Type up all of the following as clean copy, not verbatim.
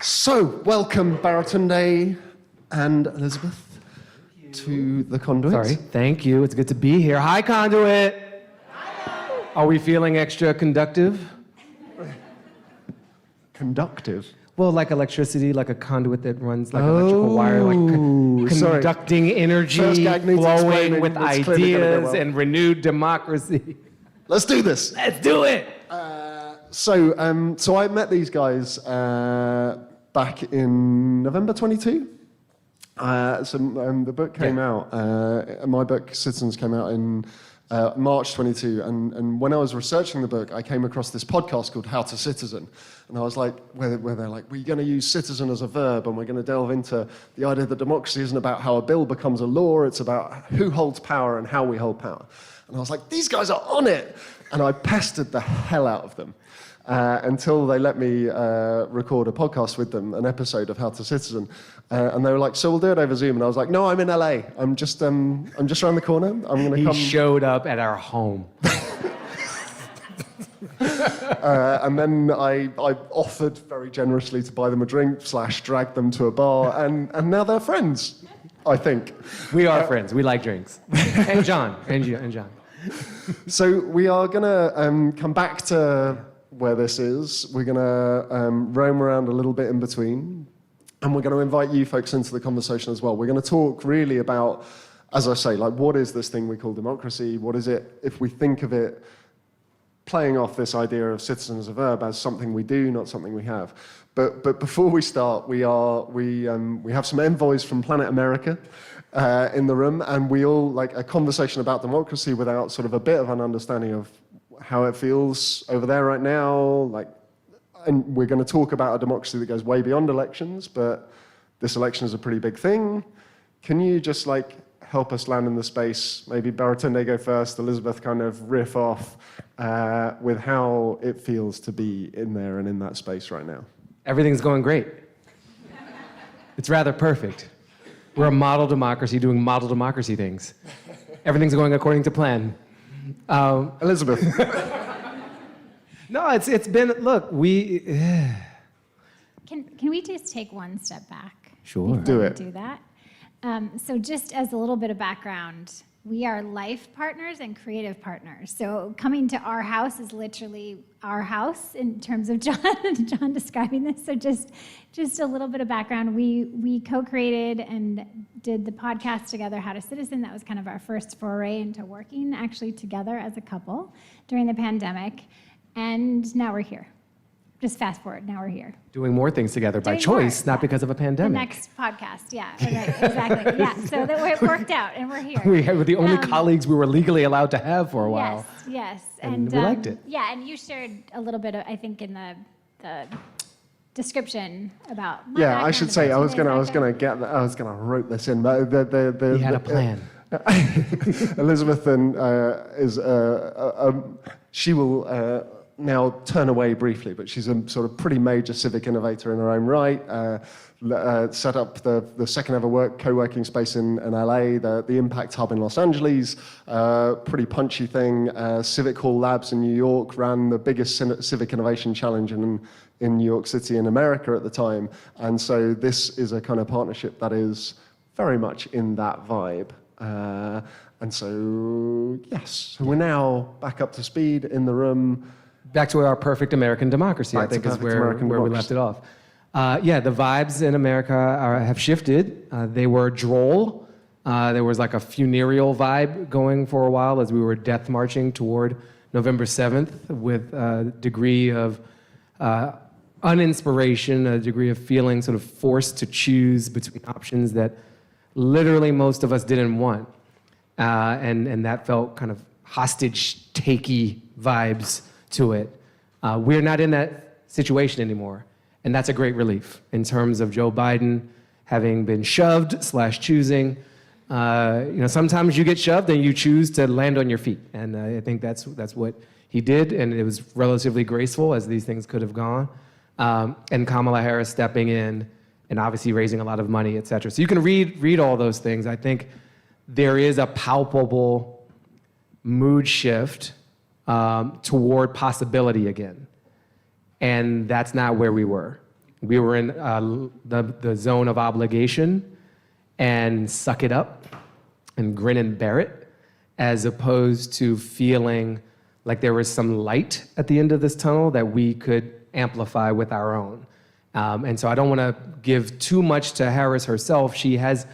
So, welcome Baratunde and Elizabeth to the Conduit. Sorry, thank you. It's good to be here. Hi, Conduit. Hi. Are we feeling extra conductive? Conductive? Well, like electricity, like a conduit that runs like electrical wire, like conducting energy, flowing with ideas and renewed democracy. Let's do this. Let's do it. So I met these guys back in November 22. The book came out. My book, Citizens, came out in March 22. And when I was researching the book, I came across this podcast called How to Citizen. And I was like, where they're like, we're going to use citizen as a verb, and we're going to delve into the idea that democracy isn't about how a bill becomes a law, it's about who holds power and how we hold power. And I was like, these guys are on it. And I pestered the hell out of them. Until they let me record a podcast with them, an episode of How to Citizen, and they were like, "So we'll do it over Zoom." And I was like, "No, I'm in LA. I'm just around the corner. I'm going to come." He showed up at our home. And then I offered very generously to buy them a drink / drag them to a bar, and now they're friends. I think we are friends. We like drinks. And John. And John. So we are going to come back to where this is. We're going to roam around a little bit in between, and we're going to invite you folks into the conversation as well. We're going to talk really about, as I say, like, what is this thing we call democracy? What is it, if we think of it, playing off this idea of citizen as a verb as something we do, not something we have. But before we start, we have some envoys from Planet America in the room, and we all like a conversation about democracy without sort of a bit of an understanding of how it feels over there right now, and we're going to talk about a democracy that goes way beyond elections, but this election is a pretty big thing. Can you just help us land in the space? Maybe Baratunde go first, Elizabeth kind of riff off with how it feels to be in there and in that space right now. Everything's going great. It's rather perfect. We're a model democracy doing model democracy things. Everything's going according to plan. Elizabeth. No, it's been, look, we... Can we just take one step back? Sure. Do it. Do that. So just as a little bit of background, we are life partners and creative partners. So coming to our house is literally our house in terms of John describing this. So just a little bit of background. We co-created and did the podcast together, How to Citizen. That was kind of our first foray into working actually together as a couple during the pandemic. And now we're here. Just fast forward, now we're here. Doing more things together by choice, not because of a pandemic. The next podcast, yeah, right, exactly. Yeah, so that it worked out, and we're here. We were the only colleagues we were legally allowed to have for a while. Yes. And we liked it. Yeah, and you shared a little bit, I think, in the description about. Yeah, I should say I was gonna rope this in, but He had a plan. Elizabeth she will now turn away briefly, but she's a sort of pretty major civic innovator in her own right. Set up the second ever co-working space in LA, the Impact Hub in Los Angeles, pretty punchy thing. Civic Hall Labs in New York ran the biggest civic innovation challenge in New York City in America at the time. And so this is a kind of partnership that is very much in that vibe. And so, yes, so we're now back up to speed in the room. Back to our perfect American democracy, I think is where we left it off. The vibes in America have shifted. They were droll. There was like a funereal vibe going for a while as we were death marching toward November 7th with a degree of uninspiration, a degree of feeling sort of forced to choose between options that literally most of us didn't want. And that felt kind of hostage-takey vibes to it. We're not in that situation anymore, and that's a great relief in terms of Joe Biden having been shoved / choosing. Sometimes you get shoved and you choose to land on your feet, and I think that's what he did, and it was relatively graceful as these things could have gone. And Kamala Harris stepping in and obviously raising a lot of money, et cetera. So you can read all those things. I think there is a palpable mood shift toward possibility again. And that's not where we were. we were in the zone of obligation and suck it up and grin and bear it, as opposed to feeling like there was some light at the end of this tunnel that we could amplify with our own. And so I don't want to give too much to Harris herself. She has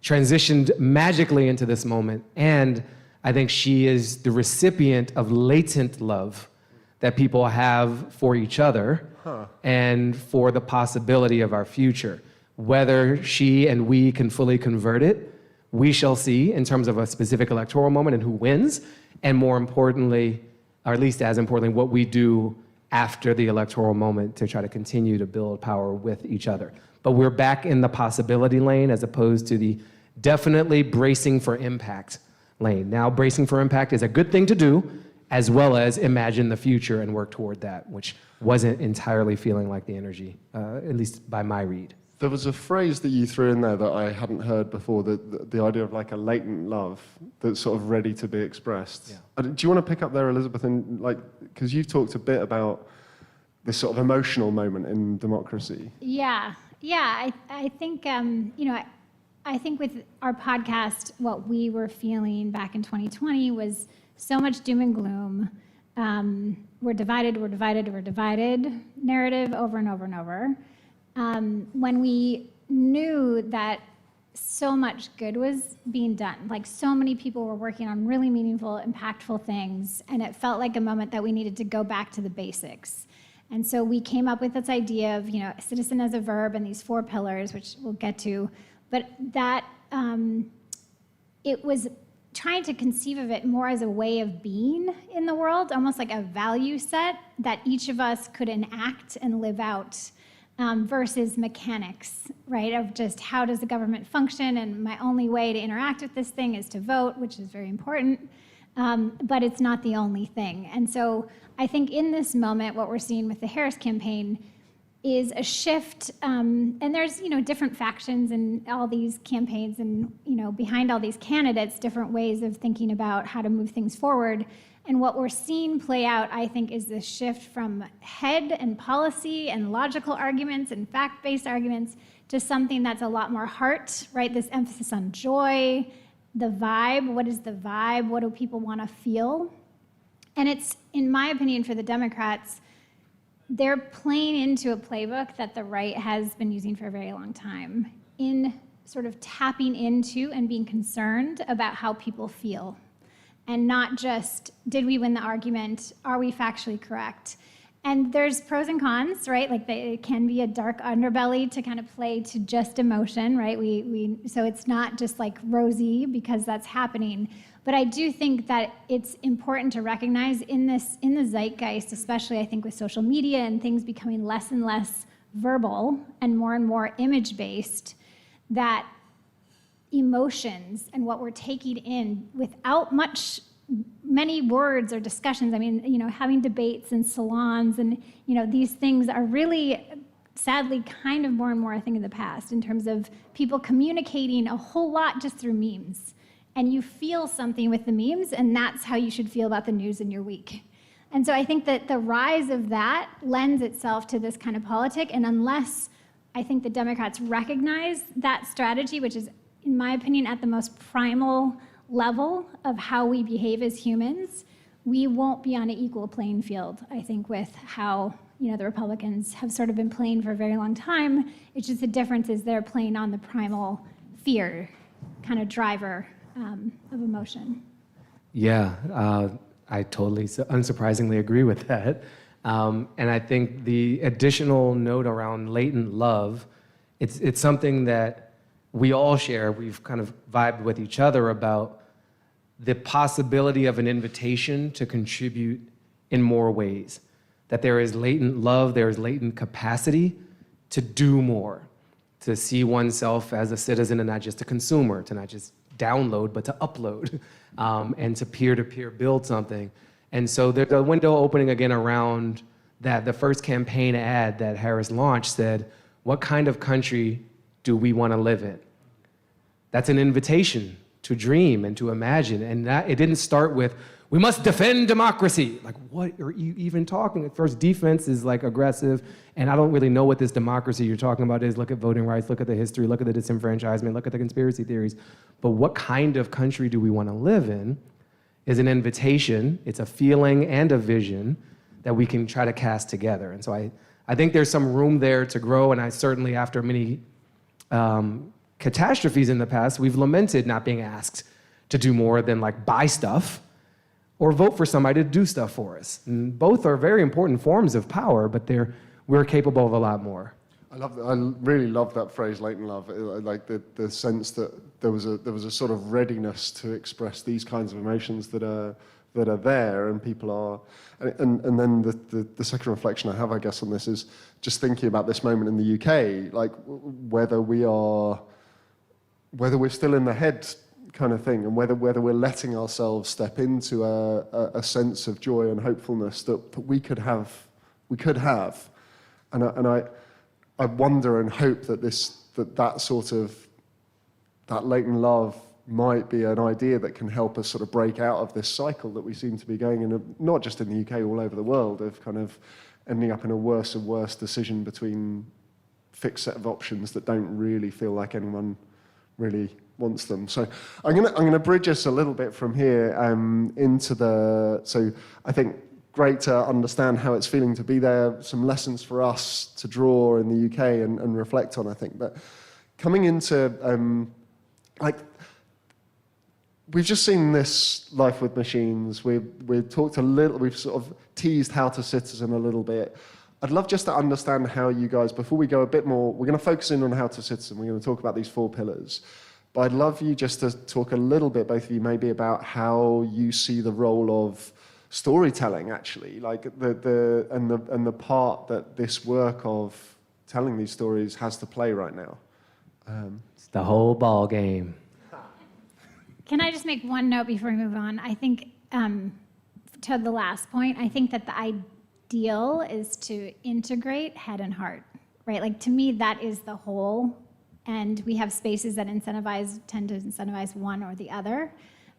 transitioned magically into this moment, and I think she is the recipient of latent love that people have for each other and for the possibility of our future. Whether she and we can fully convert it, we shall see in terms of a specific electoral moment and who wins, and more importantly, or at least as importantly, what we do after the electoral moment to try to continue to build power with each other. But we're back in the possibility lane as opposed to the definitely bracing for impact lane. Now, bracing for impact is a good thing to do, as well as imagine the future and work toward that, which wasn't entirely feeling like the energy, at least by my read. There was a phrase that you threw in there that I hadn't heard before, the idea of like a latent love that's sort of ready to be expressed. Yeah. Do you want to pick up there, Elizabeth? And like, because you've talked a bit about this sort of emotional moment in democracy. Yeah. I think, I think with our podcast, what we were feeling back in 2020 was so much doom and gloom. We're divided narrative over and over and over. When we knew that so much good was being done, like so many people were working on really meaningful, impactful things, and it felt like a moment that we needed to go back to the basics. And so we came up with this idea of, citizen as a verb and these 4 pillars, which we'll get to, but that it was trying to conceive of it more as a way of being in the world, almost like a value set that each of us could enact and live out. Versus mechanics, right, of just how does the government function, and my only way to interact with this thing is to vote, which is very important, but it's not the only thing. And so I think in this moment, what we're seeing with the Harris campaign is a shift, and there's, different factions in all these campaigns and, behind all these candidates, different ways of thinking about how to move things forward. And what we're seeing play out, I think, is this shift from head and policy and logical arguments and fact-based arguments to something that's a lot more heart, right? This emphasis on joy, the vibe. What is the vibe? What do people want to feel? And it's, in my opinion, for the Democrats, they're playing into a playbook that the right has been using for a very long time in sort of tapping into and being concerned about how people feel. And not just, did we win the argument? Are we factually correct? And there's pros and cons, right? Like it can be a dark underbelly to kind of play to just emotion, right? So it's not just like rosy because that's happening. But I do think that it's important to recognize in the zeitgeist, especially I think with social media and things becoming less and less verbal and more image-based, that emotions and what we're taking in without many words or discussions. I mean, having debates in salons and, these things are really, sadly, kind of more and more a thing of the past in terms of people communicating a whole lot just through memes. And you feel something with the memes, and that's how you should feel about the news in your week. And so I think that the rise of that lends itself to this kind of politic, and unless I think the Democrats recognize that strategy, which is, in my opinion, at the most primal level of how we behave as humans, we won't be on an equal playing field, I think, with how the Republicans have sort of been playing for a very long time. It's just the difference is they're playing on the primal fear kind of driver of emotion. Yeah, I totally, unsurprisingly agree with that. And I think the additional note around latent love, it's something that we all share. We've kind of vibed with each other about the possibility of an invitation to contribute in more ways. That there is latent love, there is latent capacity to do more, to see oneself as a citizen and not just a consumer, to not just download, but to upload, and to peer-to-peer build something. And so there's a window opening again around that. The first campaign ad that Harris launched said, what kind of country do we want to live in? That's an invitation to dream and to imagine. And that, it didn't start with, we must defend democracy. Like, what are you even talking? At first, defense is like aggressive, and I don't really know what this democracy you're talking about is. Look at voting rights, look at the history, look at the disenfranchisement, look at the conspiracy theories. But what kind of country do we want to live in is an invitation, it's a feeling and a vision that we can try to cast together. And so I think there's some room there to grow, and I certainly, after many catastrophes in the past, we've lamented not being asked to do more than like buy stuff or vote for somebody to do stuff for us. And both are very important forms of power, but we're capable of a lot more. I really love that phrase, latent love. Like the sense that there was a sort of readiness to express these kinds of emotions that are there, and people are. And then the second reflection I have, I guess, on this is just thinking about this moment in the UK, like whether we're still in the head kind of thing, and whether we're letting ourselves step into a sense of joy and hopefulness that we could have, and I wonder and hope that that sort of that latent love might be an idea that can help us sort of break out of this cycle that we seem to be going in, not just in the UK, all over the world, of kind of ending up in a worse and worse decision between fixed set of options that don't really feel like anyone really wants them. So I'm gonna bridge us a little bit from here into so I think great to understand how it's feeling to be there, some lessons for us to draw in the UK and reflect on, I think. But coming into, we've just seen this Life with Machines. We've talked a little, we've sort of teased How to Citizen a little bit. I'd love just to understand how you guys, before we go a bit more, we're going to focus in on How to Citizen. We're going to talk about these 4 pillars. But I'd love you just to talk a little bit, both of you, maybe about how you see the role of storytelling, actually, like the part that this work of telling these stories has to play right now. It's the whole ball game. Can I just make one note before we move on? I think, to the last point, I think that the ideal is to integrate head and heart, right? Like, to me, that is the whole, and we have spaces that tend to incentivize one or the other.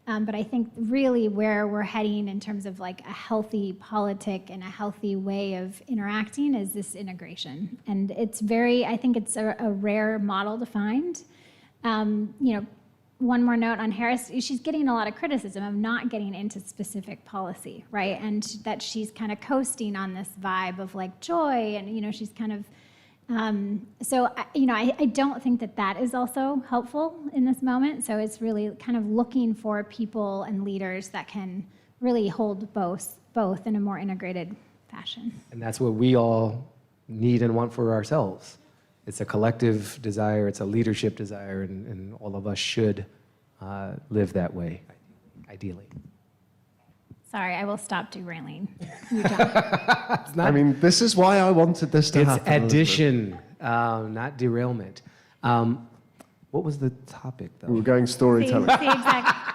But I think really where we're heading in terms of like a healthy politic and a healthy way of interacting is this integration. And it's I think it's a rare model to find. One more note on Harris, she's getting a lot of criticism of not getting into specific policy, right? And that she's kind of coasting on this vibe of like joy, and she's kind of, I don't think that is also helpful in this moment. So it's really kind of looking for people and leaders that can really hold both in a more integrated fashion. And that's what we all need and want for ourselves. It's a collective desire, it's a leadership desire, and all of us should live that way, ideally. Sorry, I will stop derailing. You, John. I mean, this is why I wanted this to happen. It's addition, not derailment. What was the topic, though? We were going storytelling. See, exactly.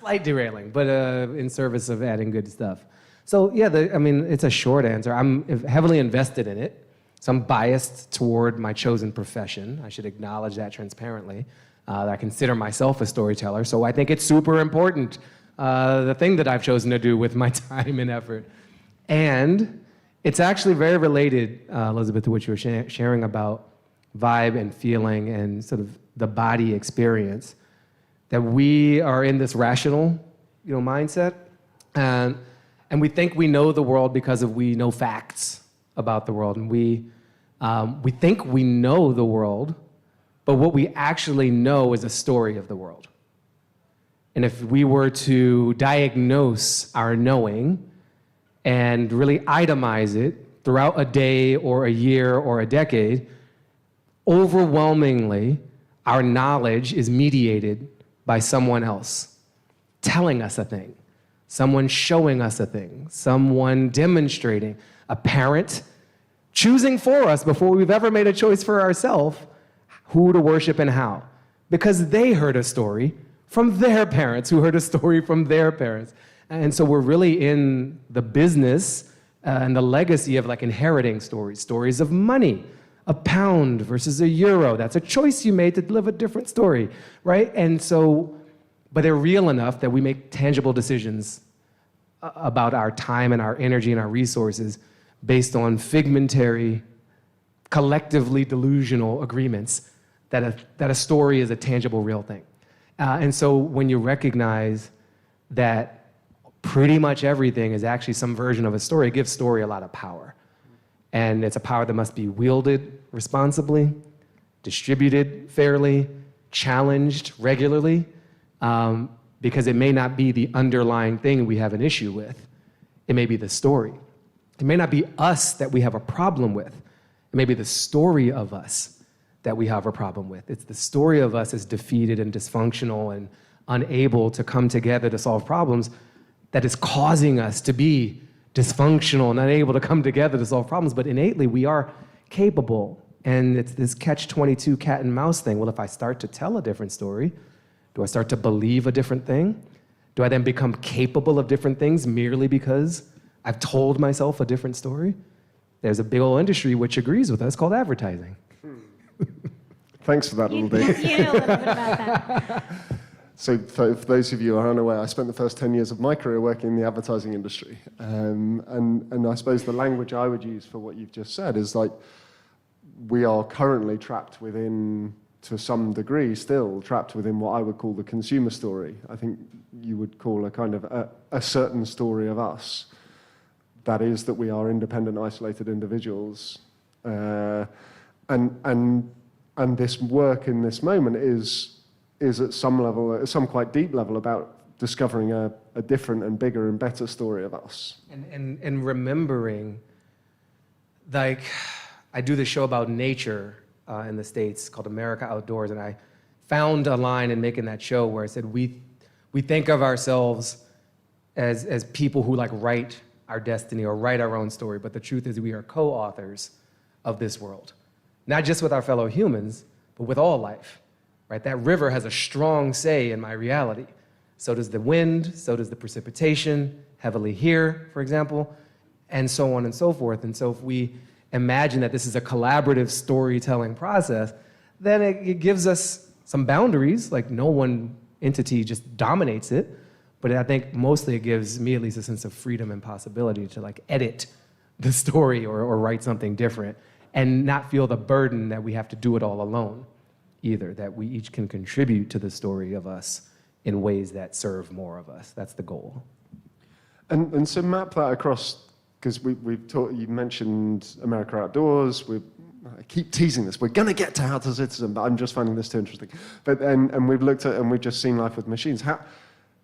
Slight derailing, but in service of adding good stuff. So yeah, it's a short answer. I'm heavily invested in it. So I'm biased toward my chosen profession. I should acknowledge that transparently. I consider myself a storyteller, so I think it's super important, the thing that I've chosen to do with my time and effort. And it's actually very related, Elizabeth, to what you were sharing about vibe and feeling and sort of the body experience, that we are in this rational, mindset, and we think we know the world because we know facts about the world, and we think we know the world, but what we actually know is a story of the world. And if we were to diagnose our knowing and really itemize it throughout a day or a year or a decade, overwhelmingly, our knowledge is mediated by someone else telling us a thing, someone showing us a thing, someone demonstrating, a parent choosing for us before we've ever made a choice for ourselves who to worship and how, because they heard a story from their parents who heard a story from their parents. And so we're really in the business and the legacy of like inheriting stories of money, a pound versus a euro. That's a choice you made to live a different story, right? And so but they're real enough that we make tangible decisions about our time and our energy and our resources based on figmentary, collectively delusional agreements that a story is a tangible, real thing. And so when you recognize that pretty much everything is actually some version of a story, it gives story a lot of power. And it's a power that must be wielded responsibly, distributed fairly, challenged regularly, because it may not be the underlying thing we have an issue with. It may be the story. It may not be us that we have a problem with. It may be the story of us that we have a problem with. It's the story of us as defeated and dysfunctional and unable to come together to solve problems that is causing us to be dysfunctional and unable to come together to solve problems. But innately, we are capable. And it's this catch-22 cat and mouse thing. Well, if I start to tell a different story, do I start to believe a different thing? Do I then become capable of different things merely because I've told myself a different story? There's a big old industry which agrees with us called advertising. Thanks for that little bit. You know a little bit about that. So for those of you who are unaware, I spent the first 10 years of my career working in the advertising industry. And I suppose the language I would use for what you've just said is like, we are currently trapped within, to some degree still, trapped within what I would call the consumer story. I think you would call a kind of a certain story of us. That is that we are independent, isolated individuals. And this work in this moment is at some level, at some quite deep level, about discovering a different and bigger and better story of us. And remembering, like, I do this show about nature in the States called America Outdoors, and I found a line in making that show where I said, we think of ourselves as people who like write our destiny or write our own story, but the truth is we are co-authors of this world. Not just with our fellow humans, but with all life, right? That river has a strong say in my reality. So does the wind, so does the precipitation, heavily here, for example, and so on and so forth. And so if we imagine that this is a collaborative storytelling process, then it gives us some boundaries, like no one entity just dominates it, but I think mostly it gives me at least a sense of freedom and possibility to like edit the story or write something different and not feel the burden that we have to do it all alone either, that we each can contribute to the story of us in ways that serve more of us. That's the goal. And so map that across, because we've talked, you mentioned America Outdoors. I keep teasing this. We're going to get to How to Citizen, but I'm just finding this too interesting. But and we've looked at, and we've just seen Life with Machines. How,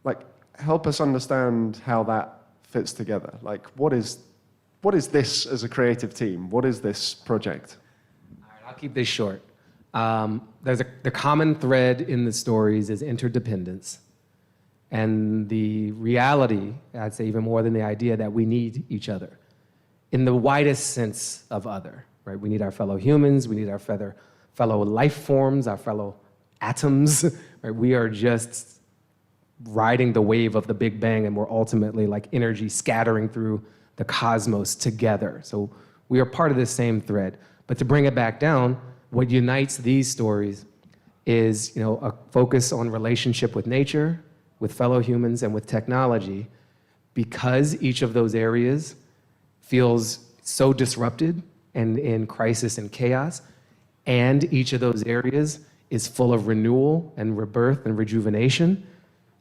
like, help us understand how that fits together. Like, what is this as a creative team? What is this project? All right, I'll keep this short. The common thread in the stories is interdependence. And the reality, I'd say even more than the idea, that we need each other in the widest sense of other, right? We need our fellow humans, we need our fellow life forms, our fellow atoms, right? We are just riding the wave of the Big Bang, and we're ultimately like energy scattering through the cosmos together. So we are part of this same thread. But to bring it back down, what unites these stories is, a focus on relationship with nature, with fellow humans, and with technology, because each of those areas feels so disrupted and in crisis and chaos, and each of those areas is full of renewal and rebirth and rejuvenation,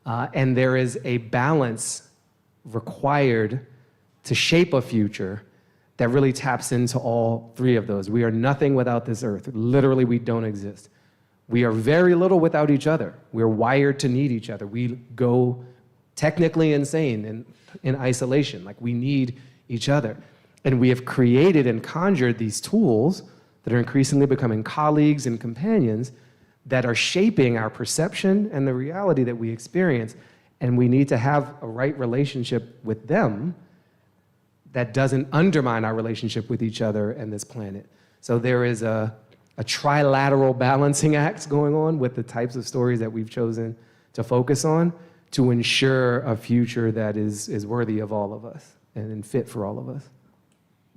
and there is a balance required to shape a future that really taps into all three of those. We are nothing without this earth. Literally, we don't exist. We are very little without each other. We're wired to need each other. We go technically insane in isolation. Like, we need each other. And we have created and conjured these tools that are increasingly becoming colleagues and companions that are shaping our perception and the reality that we experience. And we need to have a right relationship with them that doesn't undermine our relationship with each other and this planet. So there is a trilateral balancing act going on with the types of stories that we've chosen to focus on to ensure a future that is worthy of all of us and fit for all of us.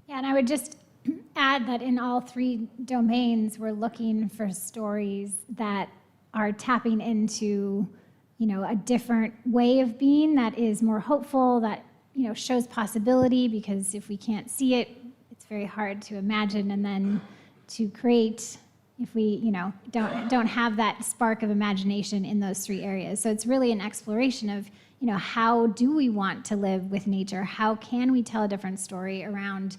Yeah, and I would just add that in all three domains, we're looking for stories that are tapping into, a different way of being that is more hopeful, that, shows possibility, because if we can't see it, it's very hard to imagine and then to create if we, don't have that spark of imagination in those three areas. So it's really an exploration of, how do we want to live with nature? How can we tell a different story around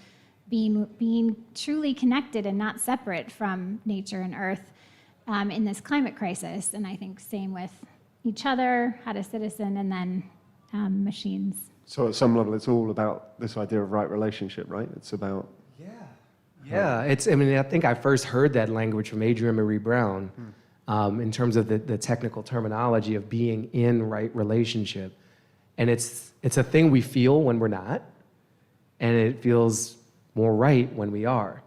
being truly connected and not separate from nature and earth in this climate crisis? And I think same with each other, how to citizen, and then machines. So at some level, it's all about this idea of right relationship, right? It's about... Yeah, I think I first heard that language from Adrienne Marie Brown in terms of the technical terminology of being in right relationship. And it's a thing we feel when we're not, and it feels more right when we are.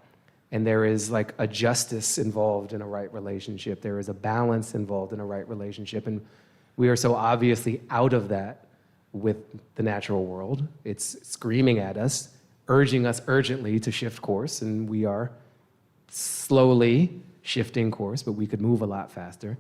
And there is like a justice involved in a right relationship. There is a balance involved in a right relationship. And we are so obviously out of that with the natural world. It's screaming at us, urging us urgently to shift course, and we are slowly shifting course, but we could move a lot faster.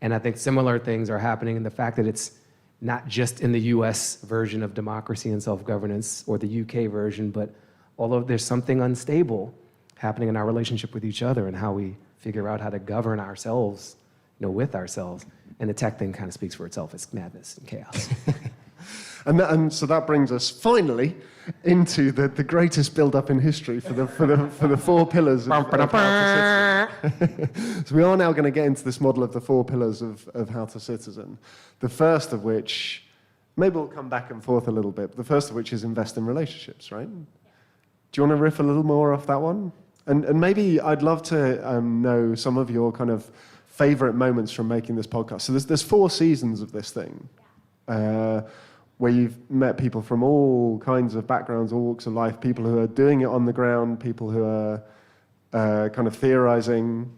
And I think similar things are happening in the fact that it's not just in the US version of democracy and self-governance or the UK version, but although there's something unstable happening in our relationship with each other and how we figure out how to govern ourselves, with ourselves. And the tech thing kind of speaks for itself. It's madness and chaos. And so that brings us finally into the greatest build-up in history for the four pillars of how to citizen. So we are now going to get into this model of the four pillars of how to citizen. The first of which, maybe we'll come back and forth a little bit, but the first of which is invest in relationships, right? Do you want to riff a little more off that one? And maybe I'd love to know some of your kind of favorite moments from making this podcast. So there's 4 seasons of this thing. Where you've met people from all kinds of backgrounds, all walks of life, people who are doing it on the ground, people who are kind of theorizing.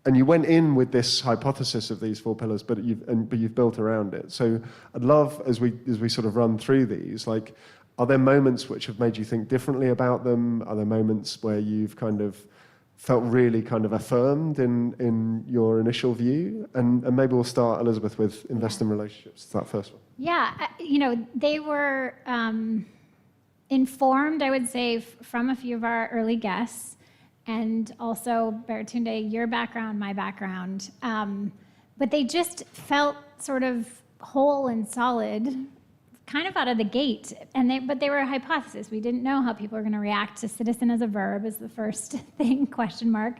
And you went in with this hypothesis of these 4 pillars, but you've built around it. So I'd love, as we sort of run through these, like, are there moments which have made you think differently about them? Are there moments where you've kind of felt really kind of affirmed in your initial view? And maybe we'll start, Elizabeth, with invest in relationships. It's that first one. Yeah, they were informed, I would say, from a few of our early guests, and also, Baratunde, your background, my background. But they just felt sort of whole and solid, kind of out of the gate. But they were a hypothesis. We didn't know how people were going to react to citizen as a verb as the first thing, question mark.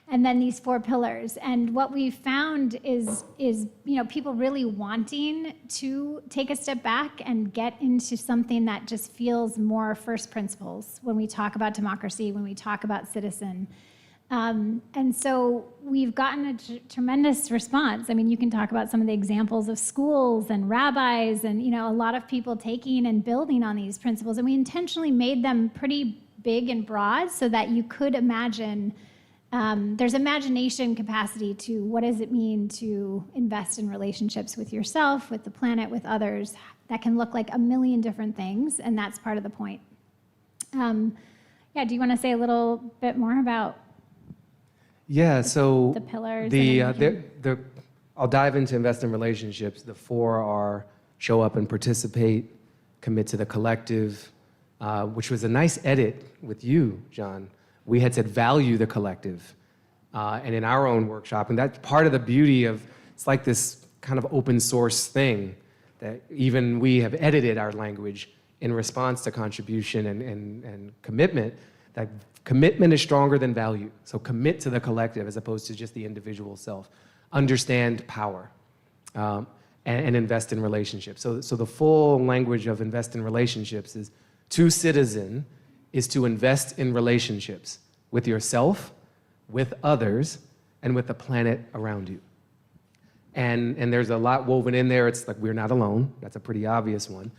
And then these 4 pillars. And what we found is people really wanting to take a step back and get into something that just feels more first principles when we talk about democracy, when we talk about citizen. And so we've gotten a tremendous response. I mean, you can talk about some of the examples of schools and rabbis and, a lot of people taking and building on these principles. And we intentionally made them pretty big and broad so that you could imagine. There's imagination capacity to what does it mean to invest in relationships with yourself, with the planet, with others. That can look like a million different things, and that's part of the point. Do you want to say a little bit more about so the pillars? I'll dive into invest in relationships. The 4 are show up and participate, commit to the collective, which was a nice edit with you, John. We had said value the collective. And in our own workshop, and that's part of the beauty of, it's like this kind of open source thing that even we have edited our language in response to contribution and commitment, that commitment is stronger than value. So commit to the collective as opposed to just the individual self. Understand power and invest in relationships. So the full language of invest in relationships is to citizen is to invest in relationships with yourself, with others, and with the planet around you. And there's a lot woven in there. It's like we're not alone. That's a pretty obvious one.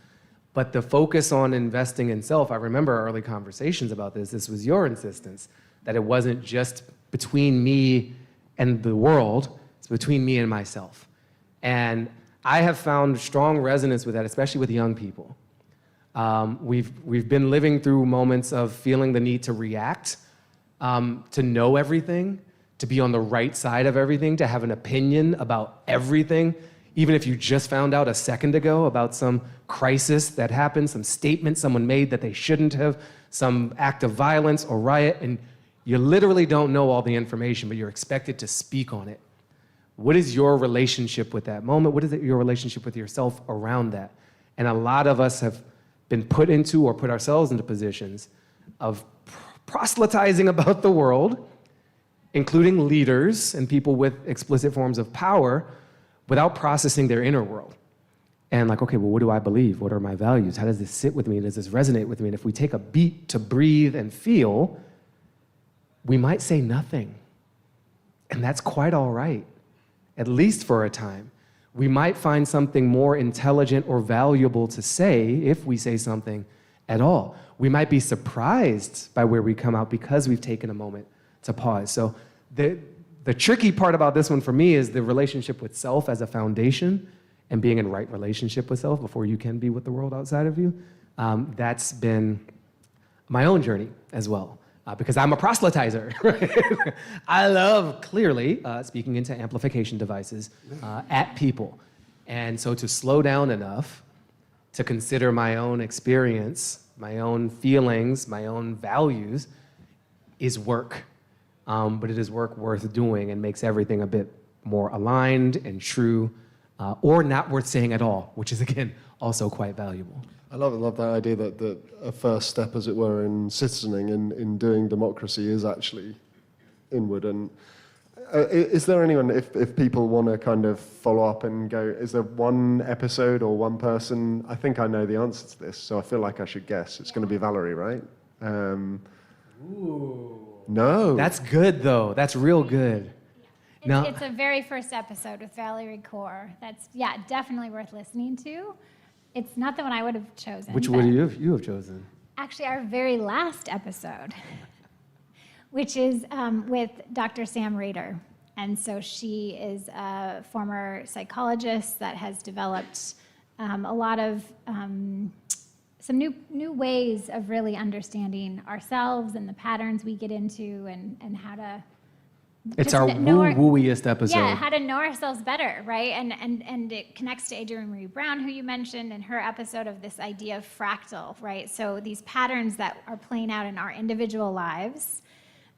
But the focus on investing in self, I remember our early conversations about this. This was your insistence, that it wasn't just between me and the world, it's between me and myself. And I have found strong resonance with that, especially with young people. We've been living through moments of feeling the need to react, to know everything, to be on the right side of everything, to have an opinion about everything, even if you just found out a second ago about some crisis that happened, some statement someone made that they shouldn't have, some act of violence or riot, and you literally don't know all the information, but you're expected to speak on it. What is your relationship with that moment? What is your relationship with yourself around that? And a lot of us have been put into or put ourselves into positions of proselytizing about the world, including leaders and people with explicit forms of power, without processing their inner world. And like, okay, well, what do I believe? What are my values? How does this sit with me? Does this resonate with me? And if we take a beat to breathe and feel, we might say nothing. And that's quite all right, at least for a time. We might find something more intelligent or valuable to say if we say something at all. We might be surprised by where we come out because we've taken a moment to pause. So the tricky part about this one for me is the relationship with self as a foundation and being in right relationship with self before you can be with the world outside of you. That's been my own journey as well, because I'm a proselytizer. Right? I love, clearly, speaking into amplification devices at people. And so to slow down enough to consider my own experience, my own feelings, my own values is work. But it is work worth doing and makes everything a bit more aligned and true, or not worth saying at all, which is, again, also quite valuable. I love that idea that a first step, as it were, in citizening, in doing democracy is actually inward. And is there anyone, if people want to kind of follow up and go, is there one episode or one person? I think I know the answer to this, so I feel like I should guess. It's going to be Valerie, right? Ooh. No. That's good, though. That's real good. It's a very first episode with Valerie Kaur. That's, definitely worth listening to. It's not the one I would have chosen. Which would you have chosen? Actually, our very last episode, which is with Dr. Sam Rader. And so she is a former psychologist that has developed a lot of some new ways of really understanding ourselves and the patterns we get into and how to... It's our woo-wooiest episode. Yeah, how to know ourselves better, right? And it connects to Adrienne Marie Brown, who you mentioned, in her episode of this idea of fractal, right? So these patterns that are playing out in our individual lives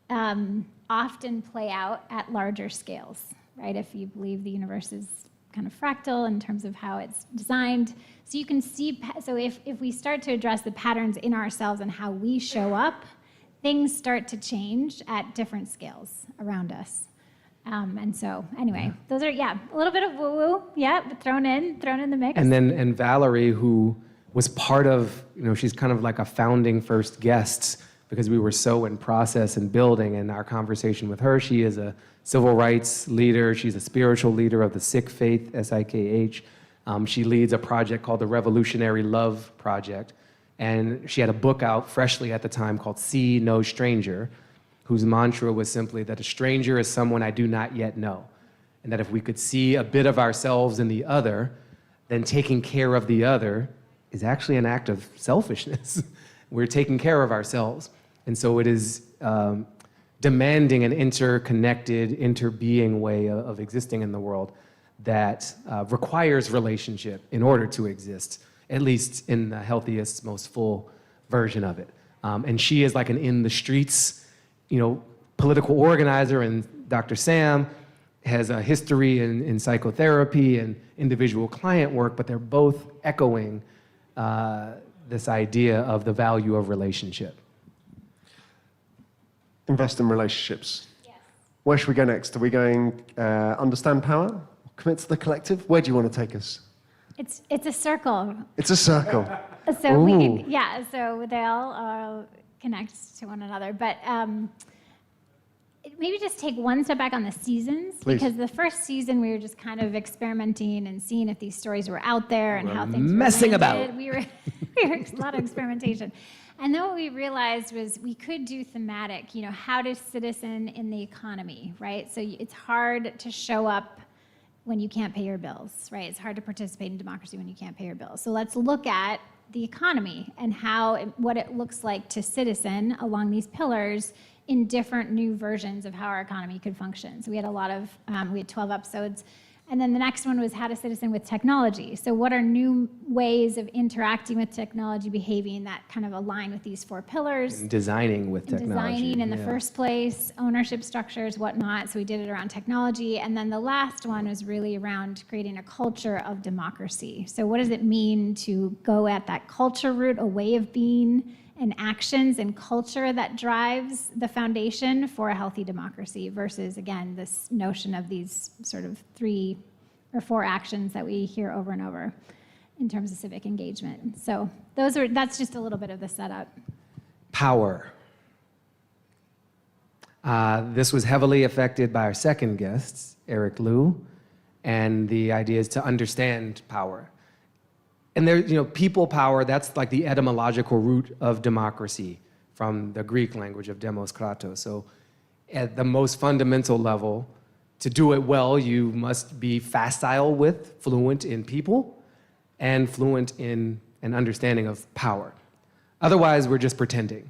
often play out at larger scales, right? If you believe the universe is kind of fractal in terms of how it's designed. So you can see, so if we start to address the patterns in ourselves and how we show up, things start to change at different scales around us. And so anyway, those are, a little bit of woo-woo, but thrown in the mix. And Valerie, who was part of, she's kind of like a founding first guest because we were so in process and building, and our conversation with her, she is a civil rights leader. She's a spiritual leader of the Sikh faith, SIKH. She leads a project called the Revolutionary Love Project. And she had a book out freshly at the time called See No Stranger, whose mantra was simply that a stranger is someone I do not yet know. And that if we could see a bit of ourselves in the other, then taking care of the other is actually an act of selfishness. We're taking care of ourselves. And so it is demanding an interconnected, interbeing way of existing in the world that requires relationship in order to exist, at least in the healthiest, most full version of it. And she is like an in the streets, political organizer, and Dr. Sam has a history in psychotherapy and individual client work, but they're both echoing this idea of the value of relationship. Invest in relationships. Yes. Where should we go next? Are we going understand power? Commit to the collective? Where do you want to take us? It's a circle. It's a circle. So we can, so they all connect to one another. But maybe just take one step back on the seasons. Please. Because the first season we were just kind of experimenting and seeing if these stories were out there and how things were messing landed. about. We were a lot of experimentation. And then what we realized was we could do thematic, how to citizen in the economy, right? So it's hard to show up when you can't pay your bills, right? It's hard to participate in democracy when you can't pay your bills. So let's look at the economy and what it looks like to citizen along these pillars in different new versions of how our economy could function. So we had we had 12 episodes And then the next one was how to citizen with technology. So what are new ways of interacting with technology, behaving that kind of align with these 4 pillars? And designing with And technology. designing in the yeah. first place, ownership structures, whatnot. So we did it around technology. And then the last one was really around creating a culture of democracy. So what does it mean to go at that culture route, a way of being and actions and culture that drives the foundation for a healthy democracy versus, again, this notion of these sort of 3 or 4 actions that we hear over and over in terms of civic engagement. So that's just a little bit of the setup. Power. This was heavily affected by our second guest, Eric Liu, and the idea is to understand power. And there, people power, that's like the etymological root of democracy from the Greek language of demos kratos. So at the most fundamental level, to do it well, you must be facile with, fluent in people, and fluent in an understanding of power. Otherwise, we're just pretending.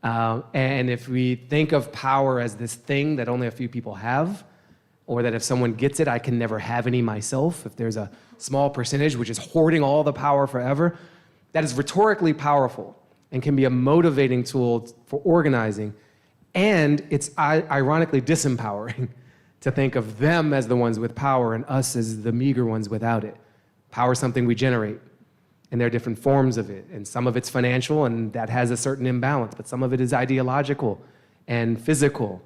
And if we think of power as this thing that only a few people have, or that if someone gets it, I can never have any myself, if there's a small percentage which is hoarding all the power forever, that is rhetorically powerful and can be a motivating tool for organizing. And it's ironically disempowering to think of them as the ones with power and us as the meager ones without it. Power is something we generate, and there are different forms of it. And some of it's financial, and that has a certain imbalance, but some of it is ideological and physical.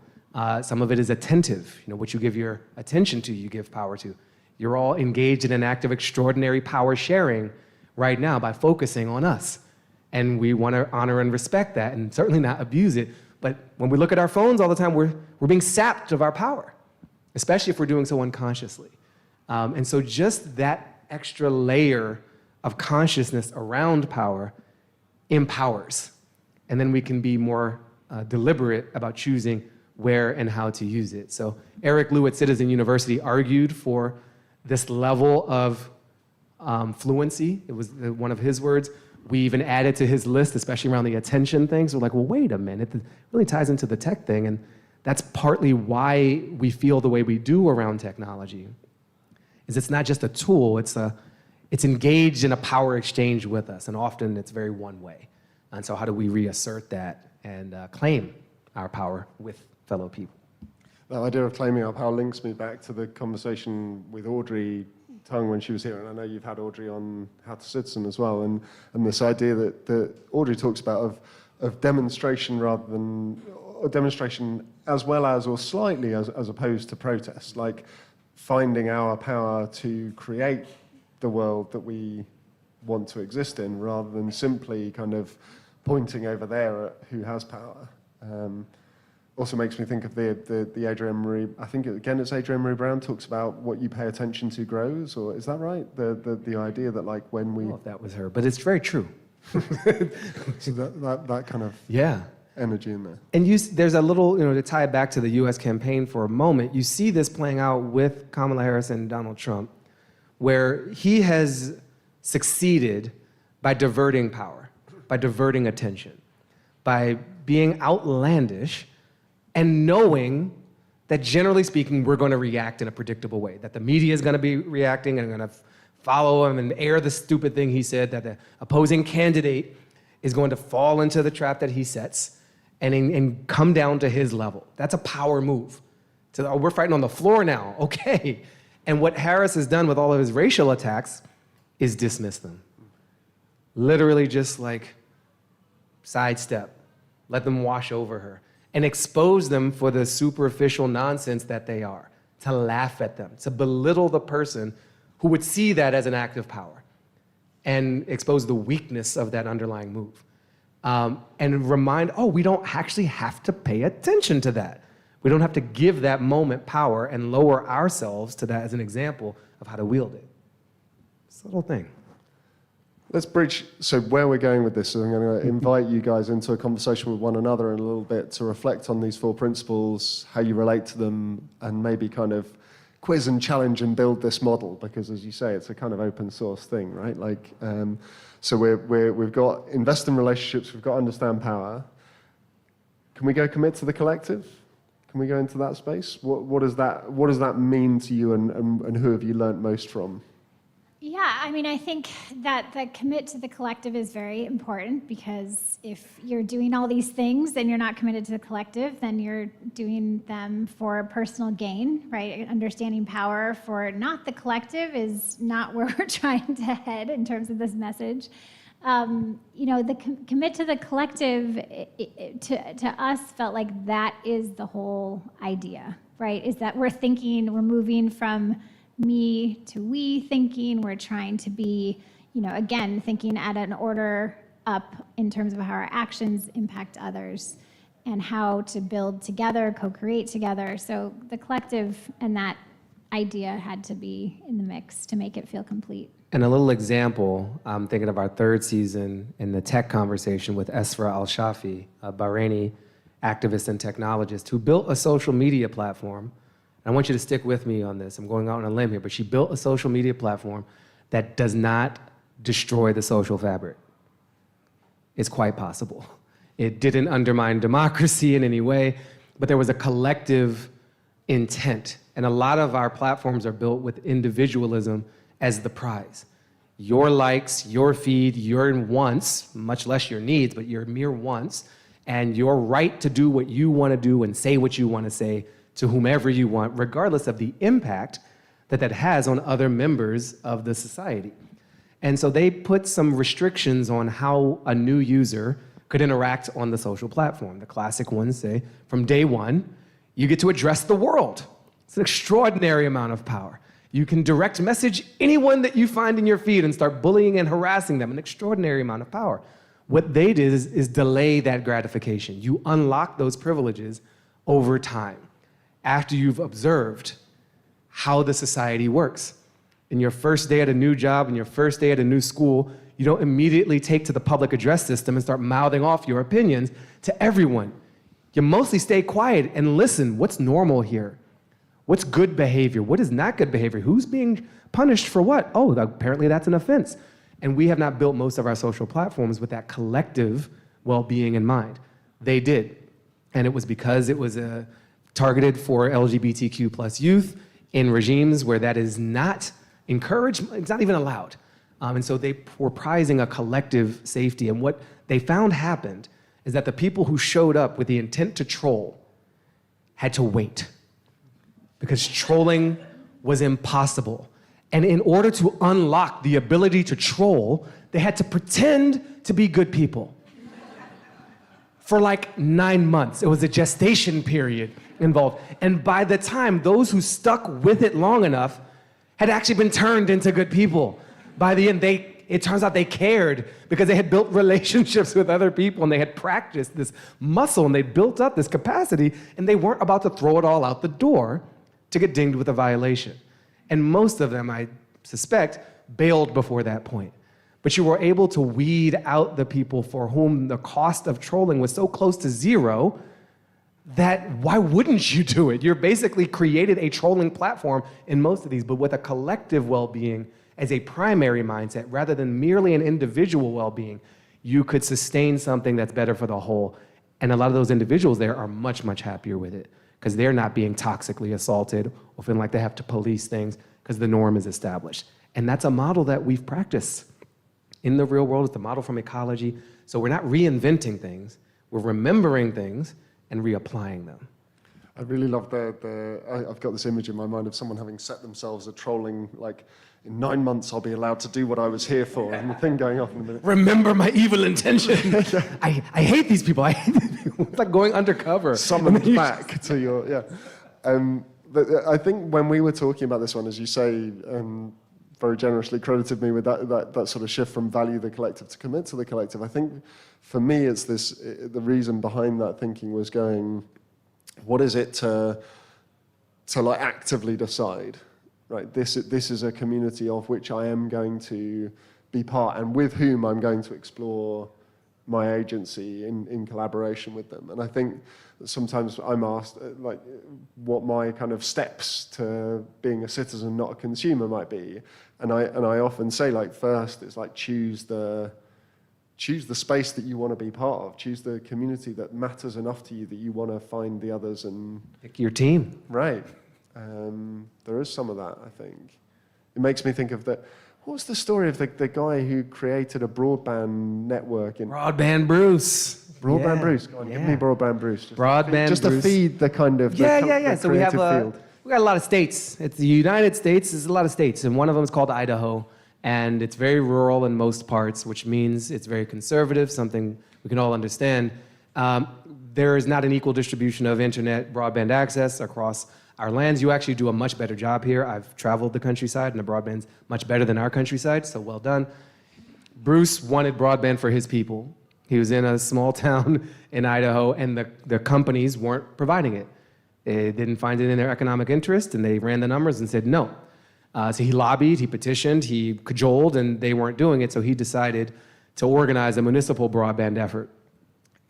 Some of it is attentive. What you give your attention to, you give power to. You're all engaged in an act of extraordinary power sharing right now by focusing on us. And we want to honor and respect that and certainly not abuse it. But when we look at our phones all the time, we're being sapped of our power, especially if we're doing so unconsciously. And so just that extra layer of consciousness around power empowers. And then we can be more deliberate about choosing where and how to use it. So Eric Liu at Citizen University argued for this level of fluency. It was one of his words. We even added to his list, especially around the attention thing. So we're like, well, wait a minute. It really ties into the tech thing. And that's partly why we feel the way we do around technology. Is it's not just a tool, it's engaged in a power exchange with us. And often it's very one way. And so how do we reassert that and claim our power with fellow people? That idea of claiming our power links me back to the conversation with Audrey Tung when she was here, and I know you've had Audrey on How to Citizen as well, and this idea that Audrey talks about of demonstration rather than demonstration as well as or slightly as opposed to protest, like finding our power to create the world that we want to exist in rather than simply kind of pointing over there at who has power. Also makes me think of the Adrienne Marie, I think again it's Adrienne Marie Brown talks about what you pay attention to grows, or is that right? The idea that like when we... I don't know if that was her, but it's very true. So that kind of yeah. energy in there. And there's a little, to tie it back to the US campaign for a moment, you see this playing out with Kamala Harris and Donald Trump, where he has succeeded by diverting power, by diverting attention, by being outlandish and knowing that generally speaking, we're going to react in a predictable way, that the media is going to be reacting and going to follow him and air the stupid thing he said, that the opposing candidate is going to fall into the trap that he sets and come down to his level. That's a power move. So, we're fighting on the floor now, okay. And what Harris has done with all of his racial attacks is dismiss them. Literally just like sidestep, let them wash over her, and expose them for the superficial nonsense that they are, to laugh at them, to belittle the person who would see that as an act of power and expose the weakness of that underlying move. And remind, we don't actually have to pay attention to that. We don't have to give that moment power and lower ourselves to that as an example of how to wield it. It's a little thing. Let's bridge, so where we're going with this is I'm going to invite you guys into a conversation with one another in a little bit to reflect on these 4 principles, how you relate to them, and maybe kind of quiz and challenge and build this model, because as you say, it's a kind of open source thing, right? Like, so we've got invest in relationships, we've got understand power. Can we go commit to the collective? Can we go into that space? What does that mean to you, and who have you learnt most from? Yeah, I mean, I think that the commit to the collective is very important, because if you're doing all these things and you're not committed to the collective, then you're doing them for personal gain, right? Understanding power for not the collective is not where we're trying to head in terms of this message. The commit to the collective, to us, felt like that is the whole idea, right? Is that we're moving from me to we thinking. We're trying to be, again, thinking at an order up in terms of how our actions impact others and how to build together, co-create together. So the collective and that idea had to be in the mix to make it feel complete. And a little example, I'm thinking of our third season in the tech conversation with Esra Al-Shafi, a Bahraini activist and technologist who built a social media platform. I want you to stick with me on this. I'm going out on a limb here, but she built a social media platform that does not destroy the social fabric. It's quite possible. It didn't undermine democracy in any way, but there was a collective intent. And a lot of our platforms are built with individualism as the prize. Your likes, your feed, your wants, much less your needs, but your mere wants, and your right to do what you want to do and say what you want to say to whomever you want, regardless of the impact that has on other members of the society. And so they put some restrictions on how a new user could interact on the social platform. The classic ones say, from day one, you get to address the world. It's an extraordinary amount of power. You can direct message anyone that you find in your feed and start bullying and harassing them, an extraordinary amount of power. What they did is delay that gratification. You unlock those privileges over time, after you've observed how the society works. In your first day at a new job, in your first day at a new school, you don't immediately take to the public address system and start mouthing off your opinions to everyone. You mostly stay quiet and listen. What's normal here? What's good behavior? What is not good behavior? Who's being punished for what? Oh, apparently that's an offense. And we have not built most of our social platforms with that collective well-being in mind. They did. And it was because it was targeted for LGBTQ plus youth in regimes where that is not encouraged, it's not even allowed. And so they were prizing a collective safety. And what they found happened is that the people who showed up with the intent to troll had to wait, because trolling was impossible. And in order to unlock the ability to troll, they had to pretend to be good people for like 9 months. It was a gestation period involved. And by the time those who stuck with it long enough had actually been turned into good people. By the end, it turns out they cared because they had built relationships with other people and they had practiced this muscle and they built up this capacity, and they weren't about to throw it all out the door to get dinged with a violation. And most of them, I suspect, bailed before that point. But you were able to weed out the people for whom the cost of trolling was so close to zero that why wouldn't you do it? You're basically created a trolling platform in most of these, but with a collective well-being as a primary mindset rather than merely an individual well-being, you could sustain something that's better for the whole. And a lot of those individuals there are much, much happier with it because they're not being toxically assaulted or feeling like they have to police things because the norm is established. And that's a model that we've practiced in the real world. It's the model from ecology. So we're not reinventing things, we're remembering things and reapplying them. I really love I've got this image in my mind of someone having set themselves a trolling, like, in 9 months I'll be allowed to do what I was here for, and the thing going off in a minute. Remember my evil intention. I hate these people. I hate these people. It's like going undercover. Summoned back to your, I think when we were talking about this one, as you say, very generously credited me with that sort of shift from value the collective to commit to the collective. I think for me, it's the reason behind that thinking was going, what is it to like actively decide, right? This is a community of which I am going to be part and with whom I'm going to explore my agency in collaboration with them. And I think sometimes I'm asked like what my kind of steps to being a citizen, not a consumer, might be. And I often say, like, first it's like choose the choose the space that you want to be part of. Choose the community that matters enough to you that you want to find the others and Pick your team. right. There is some of that, I think. It makes me think of the. What was the story of the guy who created a broadband network in Broadband Bruce. Broadband Yeah, Bruce? Go on, give yeah. me Broadband Bruce. Broadband to Bruce. feed the kind of the the So we have creative field. we got a lot of states. It's the United States. There's a lot of states, and one of them is called Idaho, and it's very rural in most parts, which means it's very conservative. Something we can all understand. There is not an equal distribution of internet broadband access across our lands. You actually do a much better job here. I've traveled the countryside, and the broadband's much better than our countryside, so well done. Bruce wanted broadband for his people. He was in a small town in Idaho, and the companies weren't providing it. They didn't find it in their economic interest, and they ran the numbers and said no. So he lobbied, he petitioned, he cajoled, and they weren't doing it, so he decided to organize a municipal broadband effort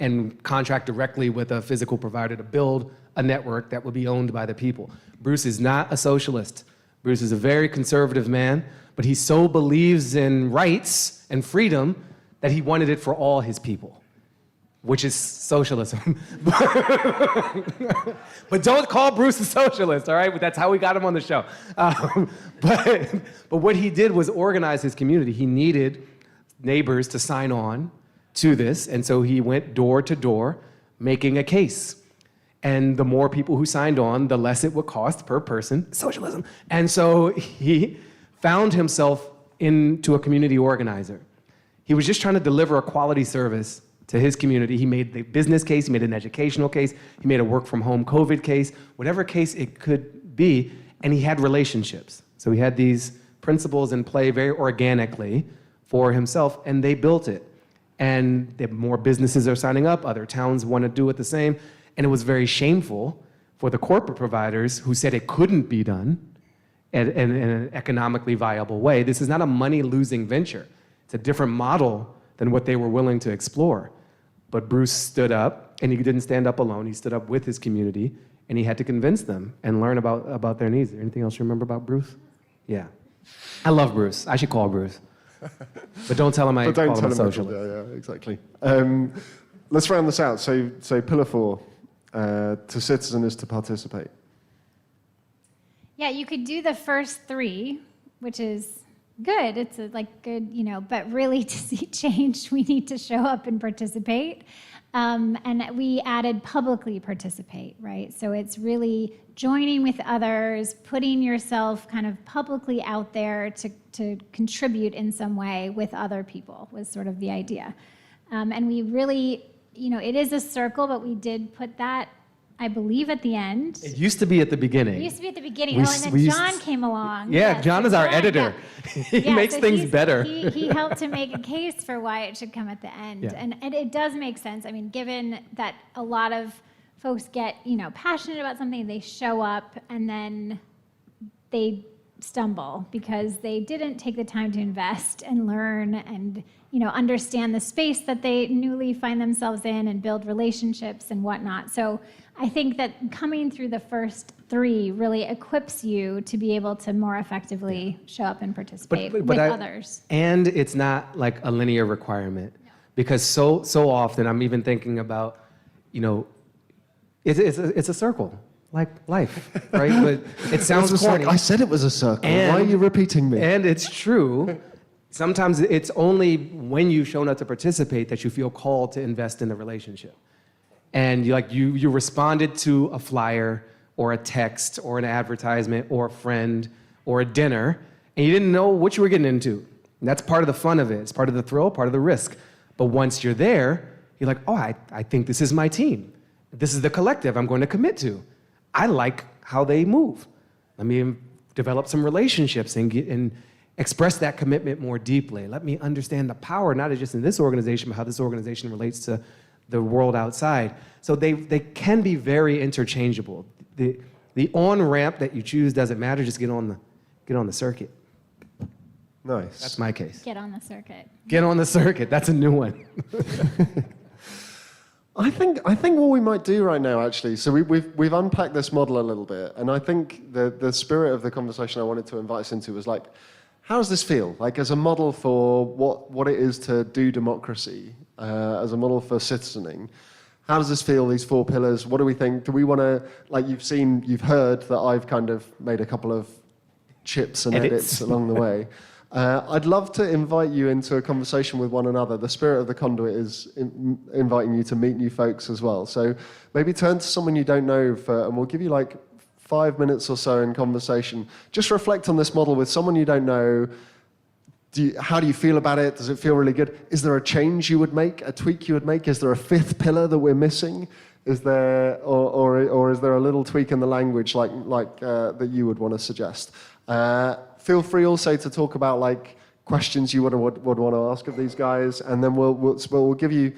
and contract directly with a physical provider to build a network that would be owned by the people. Bruce is not a socialist. Bruce is a very conservative man, but he so believes in rights and freedom that he wanted it for all his people, which is socialism. But don't call Bruce a socialist, all right? But that's how we got him on the show. But what he did was organize his community. He needed neighbors to sign on to this, and so he went door to door making a case. And the more people who signed on, the less it would cost per person. Socialism. And so he found himself into a community organizer. He was just trying to deliver a quality service to his community. He made the business case, he made an educational case, he made a work from home COVID case, whatever case it could be, and he had relationships. So he had these principles in play very organically for himself, and they built it. And the more businesses are signing up, other towns want to do it the same. And it was very shameful for the corporate providers who said it couldn't be done in an economically viable way. This is not a money-losing venture. It's a different model than what they were willing to explore. But Bruce stood up, and he didn't stand up alone. He stood up with his community, and he had to convince them and learn about their needs. Is there anything else you remember about Bruce? Yeah. I love Bruce. I should call Bruce. But don't tell him I call him a socialist. Yeah, exactly. Let's round this out. So pillar 4, to citizen is to participate. Yeah, you could do the first 3, which is good. It's good, but really to see change, we need to show up and participate. And we added publicly participate, right? So it's really joining with others, putting yourself kind of publicly out there to contribute in some way with other people was sort of the idea. And we really, it is a circle, but we did put that, I believe, at the end. It used to be at the beginning. It used to be at the beginning. And then John came along. Yeah, Yes, John so is our editor. Yeah. He makes things better. He helped to make a case for why it should come at the end. Yeah. And it does make sense. I mean, given that a lot of folks get, passionate about something, they show up and then they stumble because they didn't take the time to invest and learn and, understand the space that they newly find themselves in and build relationships and whatnot. So I think that coming through the first 3 really equips you to be able to more effectively show up and participate with others. And it's not like a linear requirement. No. Because so often I'm even thinking about, it's a circle, like life, right? But it sounds corny. I said it was a circle. Why are you repeating me? And it's true. Sometimes it's only when you've shown up to participate that you feel called to invest in the relationship. And you responded to a flyer or a text or an advertisement or a friend or a dinner, and you didn't know what you were getting into. And that's part of the fun of it. It's part of the thrill, part of the risk. But once you're there, you're like, oh, I think this is my team. This is the collective I'm going to commit to. I like how they move. Let me develop some relationships and express that commitment more deeply. Let me understand the power, not just in this organization, but how this organization relates to the world outside. So they can be very interchangeable. The on-ramp that you choose doesn't matter, just get on the circuit. Nice. That's my case. Get on the circuit. Get on the circuit, that's a new one. I think what we might do right now, actually, so we've unpacked this model a little bit, and I think the spirit of the conversation I wanted to invite us into was how does this feel? Like as a model for what it is to do democracy, as a model for citizening, how does this feel, these 4 pillars? What do we think? Do we want to, like you've heard that I've kind of made a couple of chips and edits along the way. I'd love to invite you into a conversation with one another. The spirit of the conduit is inviting you to meet new folks as well. So maybe turn to someone you don't know and we'll give you like 5 minutes or so in conversation. Just reflect on this model with someone you don't know. How do you feel about it? Does it feel really good? Is there a change you would make, a tweak you would make? Is there a 5th pillar that we're missing? Is there, or is there a little tweak in the language like that you would want to suggest? Feel free also to talk about like questions you would want to ask of these guys, and then we'll give you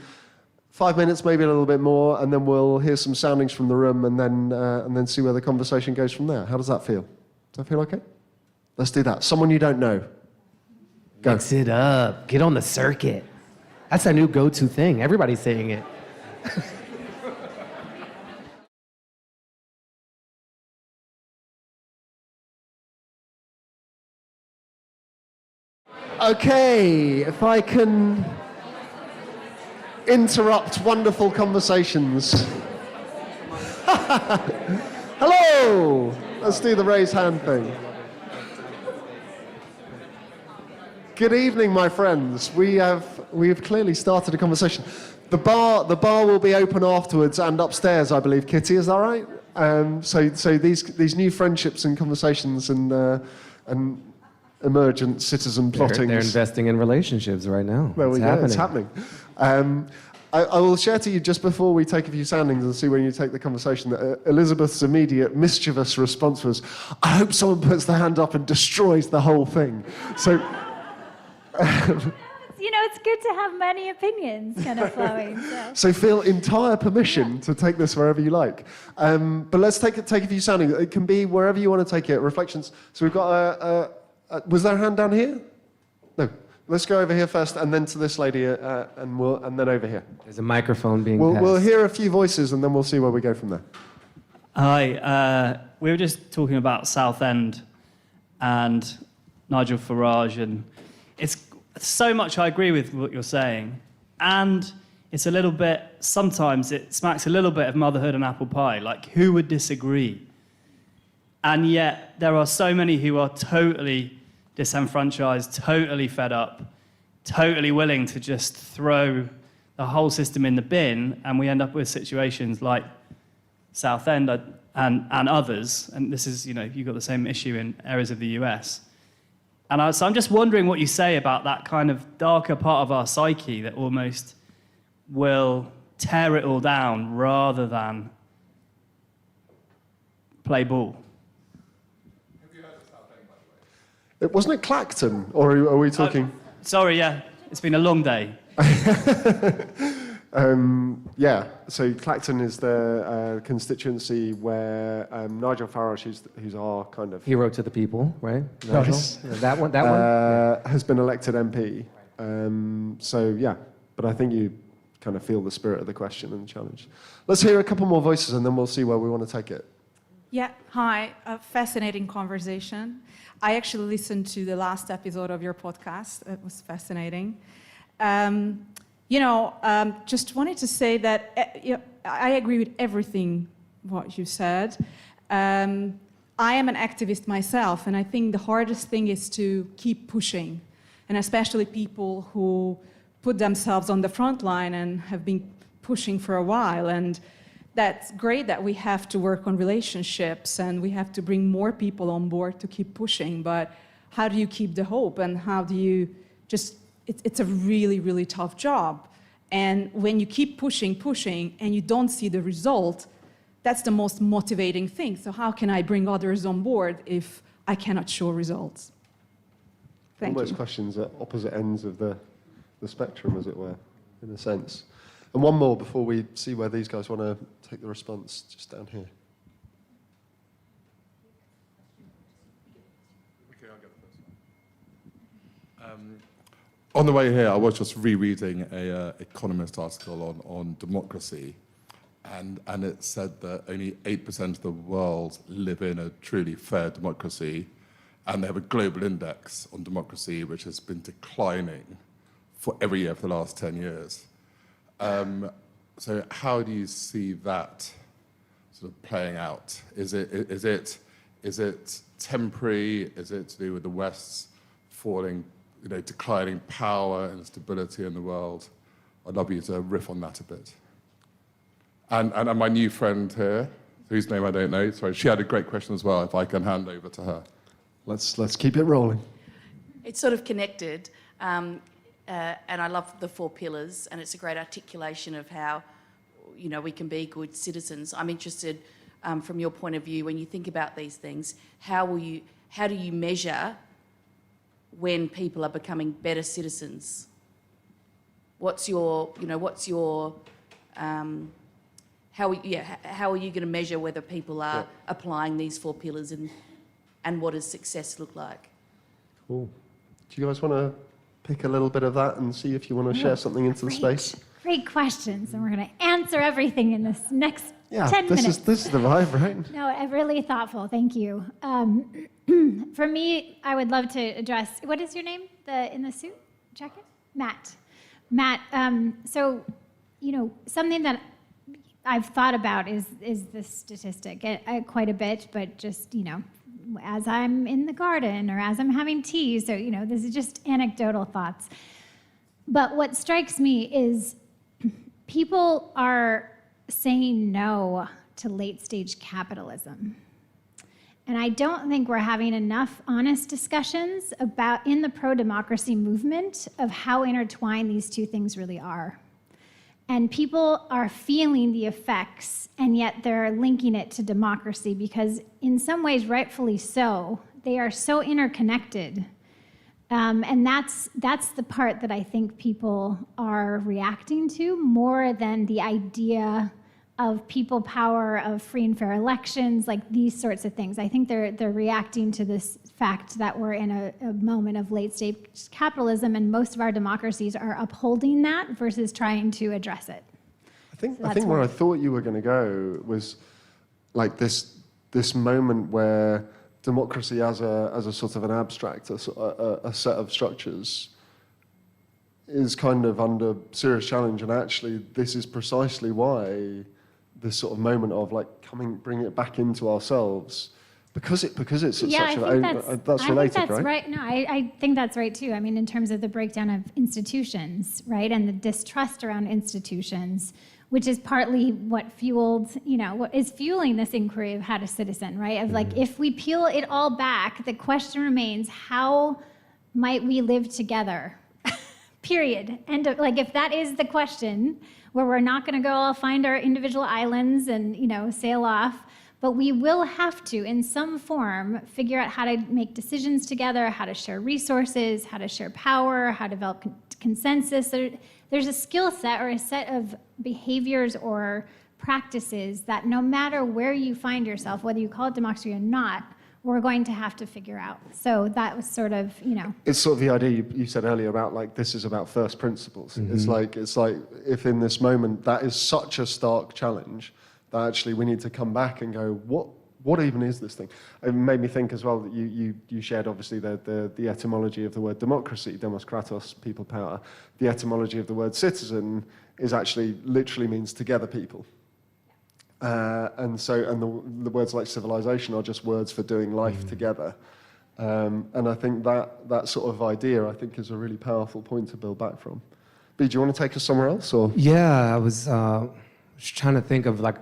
5 minutes, maybe a little bit more, and then we'll hear some soundings from the room, and then see where the conversation goes from there. How does that feel? Does that feel okay? Let's do that. Someone you don't know. Go. Mix it up. Get on the circuit. That's a new go-to thing. Everybody's saying it. Okay, if I can interrupt wonderful conversations. Hello! Let's do the raise hand thing. Good evening, my friends. We've clearly started a conversation. The bar will be open afterwards and upstairs, I believe. Kitty, is that right? So these new friendships and conversations and emergent citizen plottings. They're investing in relationships right now. There we go. It's happening. I will share to you just before we take a few soundings and see when you take the conversation that Elizabeth's immediate mischievous response was, I hope someone puts their hand up and destroys the whole thing. So. It's good to have many opinions kind of flowing. So feel entire permission to take this wherever you like. But let's take a few soundings. It can be wherever you want to take it. Reflections. So we've got was there a hand down here? No. Let's go over here first, and then to this lady, and then over here. There's a microphone being passed. We'll hear a few voices, and then we'll see where we go from there. Hi. We were just talking about Southend and Nigel Farage, and it's so much I agree with what you're saying, and it's a little bit, sometimes it smacks a little bit of motherhood and apple pie, like who would disagree? And yet there are so many who are totally disenfranchised, totally fed up, totally willing to just throw the whole system in the bin, and we end up with situations like Southend and others, and this is, you've got the same issue in areas of the US. And so I'm just wondering what you say about that kind of darker part of our psyche that almost will tear it all down rather than play ball. Have you heard of Southend, by the way? Wasn't it Clacton, or are we talking? Sorry, yeah. It's been a long day. Yeah, so Clacton is the constituency where Nigel Farage, who's our kind of hero to the people, right? Nice. Yeah, that one has been elected MP. So yeah, but I think you kind of feel the spirit of the question and the challenge. Let's hear a couple more voices, and then we'll see where we want to take it. Yeah, hi. A fascinating conversation. I actually listened to the last episode of your podcast. It was fascinating. Just wanted to say that I agree with everything what you said. I am an activist myself, and I think the hardest thing is to keep pushing, and especially people who put themselves on the front line and have been pushing for a while. And that's great that we have to work on relationships and we have to bring more people on board to keep pushing, but how do you keep the hope, and how do you just, it's a really, really tough job. And when you keep pushing, and you don't see the result, that's the most motivating thing. So how can I bring others on board if I cannot show results? Thank Almost you. questions at opposite ends of the spectrum, as it were, in a sense. And one more before we see where these guys want to take the response, just down here. Okay, I'll get the first one. On the way here, I was just rereading a Economist article on democracy, and it said that only 8% of the world live in a truly fair democracy, and they have a global index on democracy which has been declining for every year for the last 10 years. So how do you see that sort of playing out? Is it temporary? Is it to do with the West's falling, declining power and stability in the world? I'd love you to riff on that a bit. And my new friend here, whose name I don't know, sorry, she had a great question as well, if I can hand over to her. Let's keep it rolling. It's sort of connected, and I love the 4 pillars, and it's a great articulation of how, we can be good citizens. I'm interested, from your point of view, when you think about these things, how do you measure when people are becoming better citizens? How are you going to measure whether people are applying these 4 pillars, and what does success look like? Cool. Do you guys want to pick a little bit of that and see if you want to share something into the space? Great questions, and we're going to answer everything in this next 10 minutes. This is the vibe, right? No, really thoughtful. Thank you. For me, I would love to address, what is your name in the suit jacket? Matt. So, something that I've thought about is this statistic quite a bit, but just, as I'm in the garden or as I'm having tea, so, this is just anecdotal thoughts. But what strikes me is people are saying no to late-stage capitalism. And I don't think we're having enough honest discussions in the pro-democracy movement of how intertwined these two things really are. And people are feeling the effects, and yet they're linking it to democracy because in some ways, rightfully so, they are so interconnected. And that's the part that I think people are reacting to more than the idea of people power, of free and fair elections, like these sorts of things. I think they're reacting to this fact that we're in a moment of late-stage capitalism, and most of our democracies are upholding that versus trying to address it. I think where I thought you were going to go was like this moment where democracy as a sort of an abstract, a set of structures, is kind of under serious challenge, and actually this is precisely why this sort of moment of like bringing it back into ourselves, because it's such that's related, right? Right. No, I think that's right too. I mean, in terms of the breakdown of institutions, right, and the distrust around institutions, which is partly what what is fueling this inquiry of how to citizen, right? Of like, if we peel it all back, the question remains, how might we live together? Period. And like, if that is the question, where we're not going to go all find our individual islands and sail off, but we will have to, in some form, figure out how to make decisions together, how to share resources, how to share power, how to develop consensus. There's a skill set or a set of behaviors or practices that no matter where you find yourself, whether you call it democracy or not, we're going to have to figure out. So that was sort of, It's sort of the idea you said earlier about like, this is about first principles. Mm-hmm. It's like if in this moment that is such a stark challenge that actually we need to come back and go, what even is this thing? It made me think as well that you shared obviously the etymology of the word democracy, demos kratos, people power. The etymology of the word citizen is actually literally means together people. And the words like civilization are just words for doing life together. And I think that sort of idea, I think, is a really powerful point to build back from. B, do you want to take us somewhere else? Or? Yeah, I was trying to think of like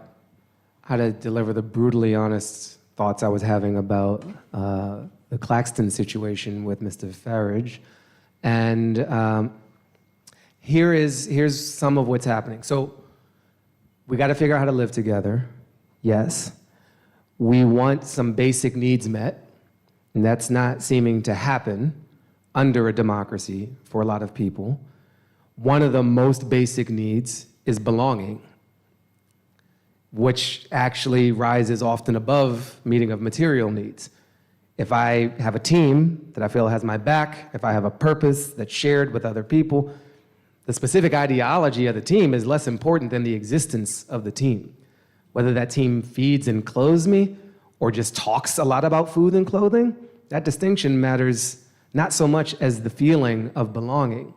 how to deliver the brutally honest thoughts I was having about the Claxton situation with Mr. Farage. And here's some of what's happening. So we got to figure out how to live together. Yes. We want some basic needs met, and that's not seeming to happen under a democracy for a lot of people. One of the most basic needs is belonging, which actually rises often above meeting of material needs. If I have a team that I feel has my back, if I have a purpose that's shared with other people, the specific ideology of the team is less important than the existence of the team. Whether that team feeds and clothes me or just talks a lot about food and clothing, That distinction matters not so much as the feeling of belonging.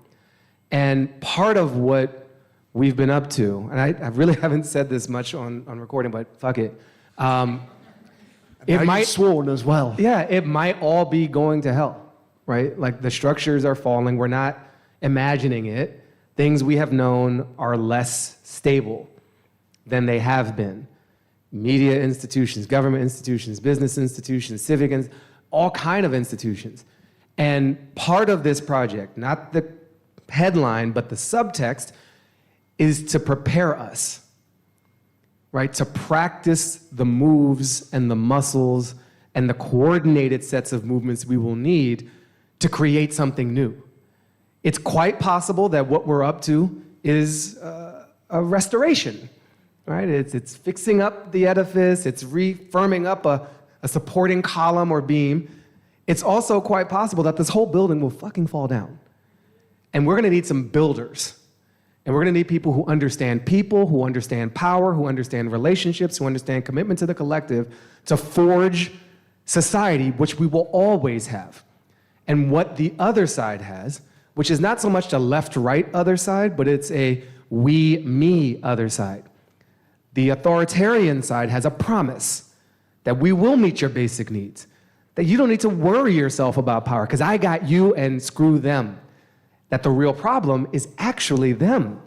And part of what we've been up to, and I really haven't said this much on recording, but fuck it. It might sworn as well. Yeah, it might all be going to hell, right? Like the structures are falling. We're not imagining it. Things we have known are less stable than they have been. Media institutions, government institutions, business institutions, civic, all kind of institutions. And part of this project, not the headline, but the subtext, is to prepare us, right? To practice the moves and the muscles and the coordinated sets of movements we will need to create something new. It's quite possible that what we're up to is a restoration, right? It's fixing up the edifice, it's firming up a supporting column or beam. It's also quite possible that this whole building will fucking fall down. And we're gonna need some builders. And we're gonna need people, who understand power, who understand relationships, who understand commitment to the collective, to forge society, which we will always have. And what the other side has, which is not so much the left-right other side, but it's a we-me other side. The authoritarian side has a promise that we will meet your basic needs, that you don't need to worry yourself about power, because I got you and screw them. That the real problem is actually them.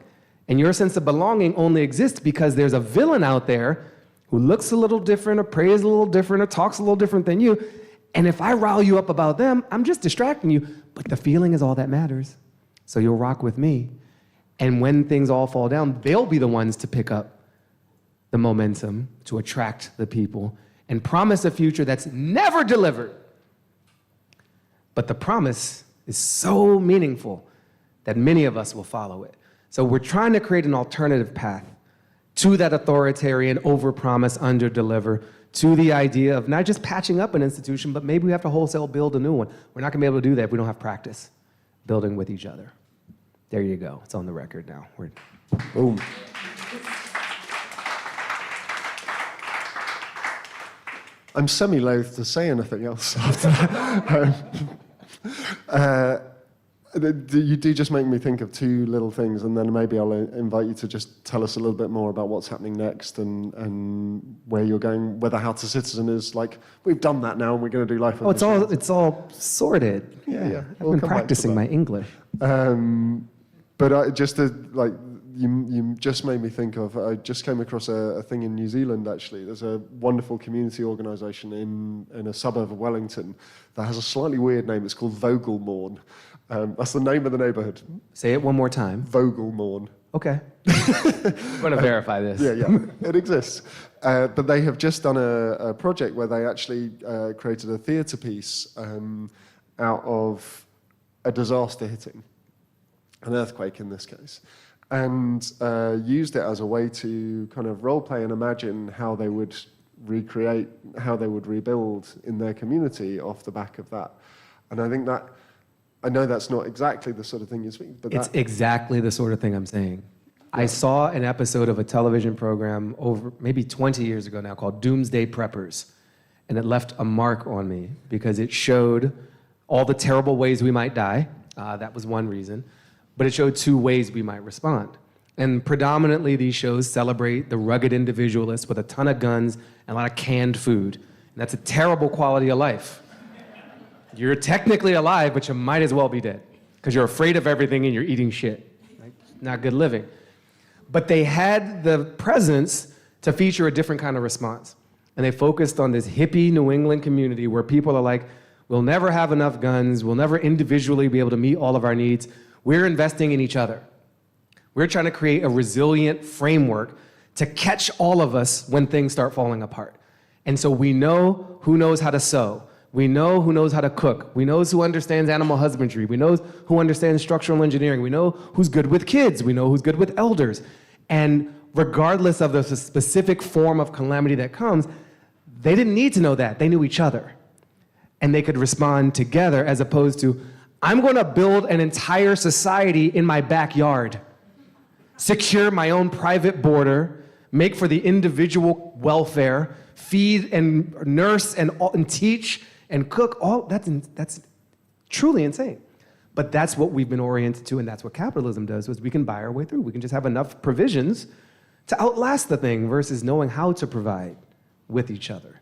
And your sense of belonging only exists because there's a villain out there who looks a little different, or prays a little different, or talks a little different than you. And if I rile you up about them, I'm just distracting you. But the feeling is all that matters. So you'll rock with me. And when things all fall down, they'll be the ones to pick up the momentum, to attract the people, and promise a future that's never delivered. But the promise is so meaningful that many of us will follow it. So we're trying to create an alternative path to that authoritarian overpromise, underdeliver, to the idea of not just patching up an institution, but maybe we have to wholesale build a new one. We're not gonna be able to do that if we don't have practice building with each other. There you go, it's on the record now. Boom. I'm semi-loath to say anything else after that. You do just make me think of two little things, and then maybe I'll invite you to just tell us a little bit more about what's happening next and where you're going, whether How to Citizen is like, we've done that now and we're going to do life on Oh, it's all sorted. Yeah. I've been practicing my English. But just to, like, you just made me think of, I just came across a thing in New Zealand, actually. There's a wonderful community organisation in a suburb of Wellington that has a slightly weird name. It's called Vogelmorn. That's the name of the neighbourhood. Say it one more time. Vogelmorn. Okay. I'm going to verify this. Yeah, it exists. But they have just done a project where they actually created a theatre piece out of a disaster hitting, an earthquake in this case, and used it as a way to kind of role play and imagine how they would recreate, how they would rebuild in their community off the back of that. And I think that, I know that's not exactly the sort of thing you speak, but it's exactly the sort of thing I'm saying. I saw an episode of a television program over maybe 20 years ago now called Doomsday Preppers, and it left a mark on me because it showed all the terrible ways we might die. That was one reason. But it showed two ways we might respond. And predominantly these shows celebrate the rugged individualist with a ton of guns and a lot of canned food. And that's a terrible quality of life. You're technically alive, but you might as well be dead because you're afraid of everything and you're eating shit. Right? Not good living. But they had the presence to feature a different kind of response. And they focused on this hippie New England community where people are like, we'll never have enough guns, we'll never individually be able to meet all of our needs. We're investing in each other. We're trying to create a resilient framework to catch all of us when things start falling apart. And so we know who knows how to sew. We know who knows how to cook. We know who understands animal husbandry. We know who understands structural engineering. We know who's good with kids. We know who's good with elders. And regardless of the specific form of calamity that comes, they didn't need to know that. They knew each other. And they could respond together as opposed to, I'm going to build an entire society in my backyard, secure my own private border, make for the individual welfare, feed and nurse and teach and cook. That's truly insane. But that's what we've been oriented to, and that's what capitalism does, is we can buy our way through. We can just have enough provisions to outlast the thing versus knowing how to provide with each other.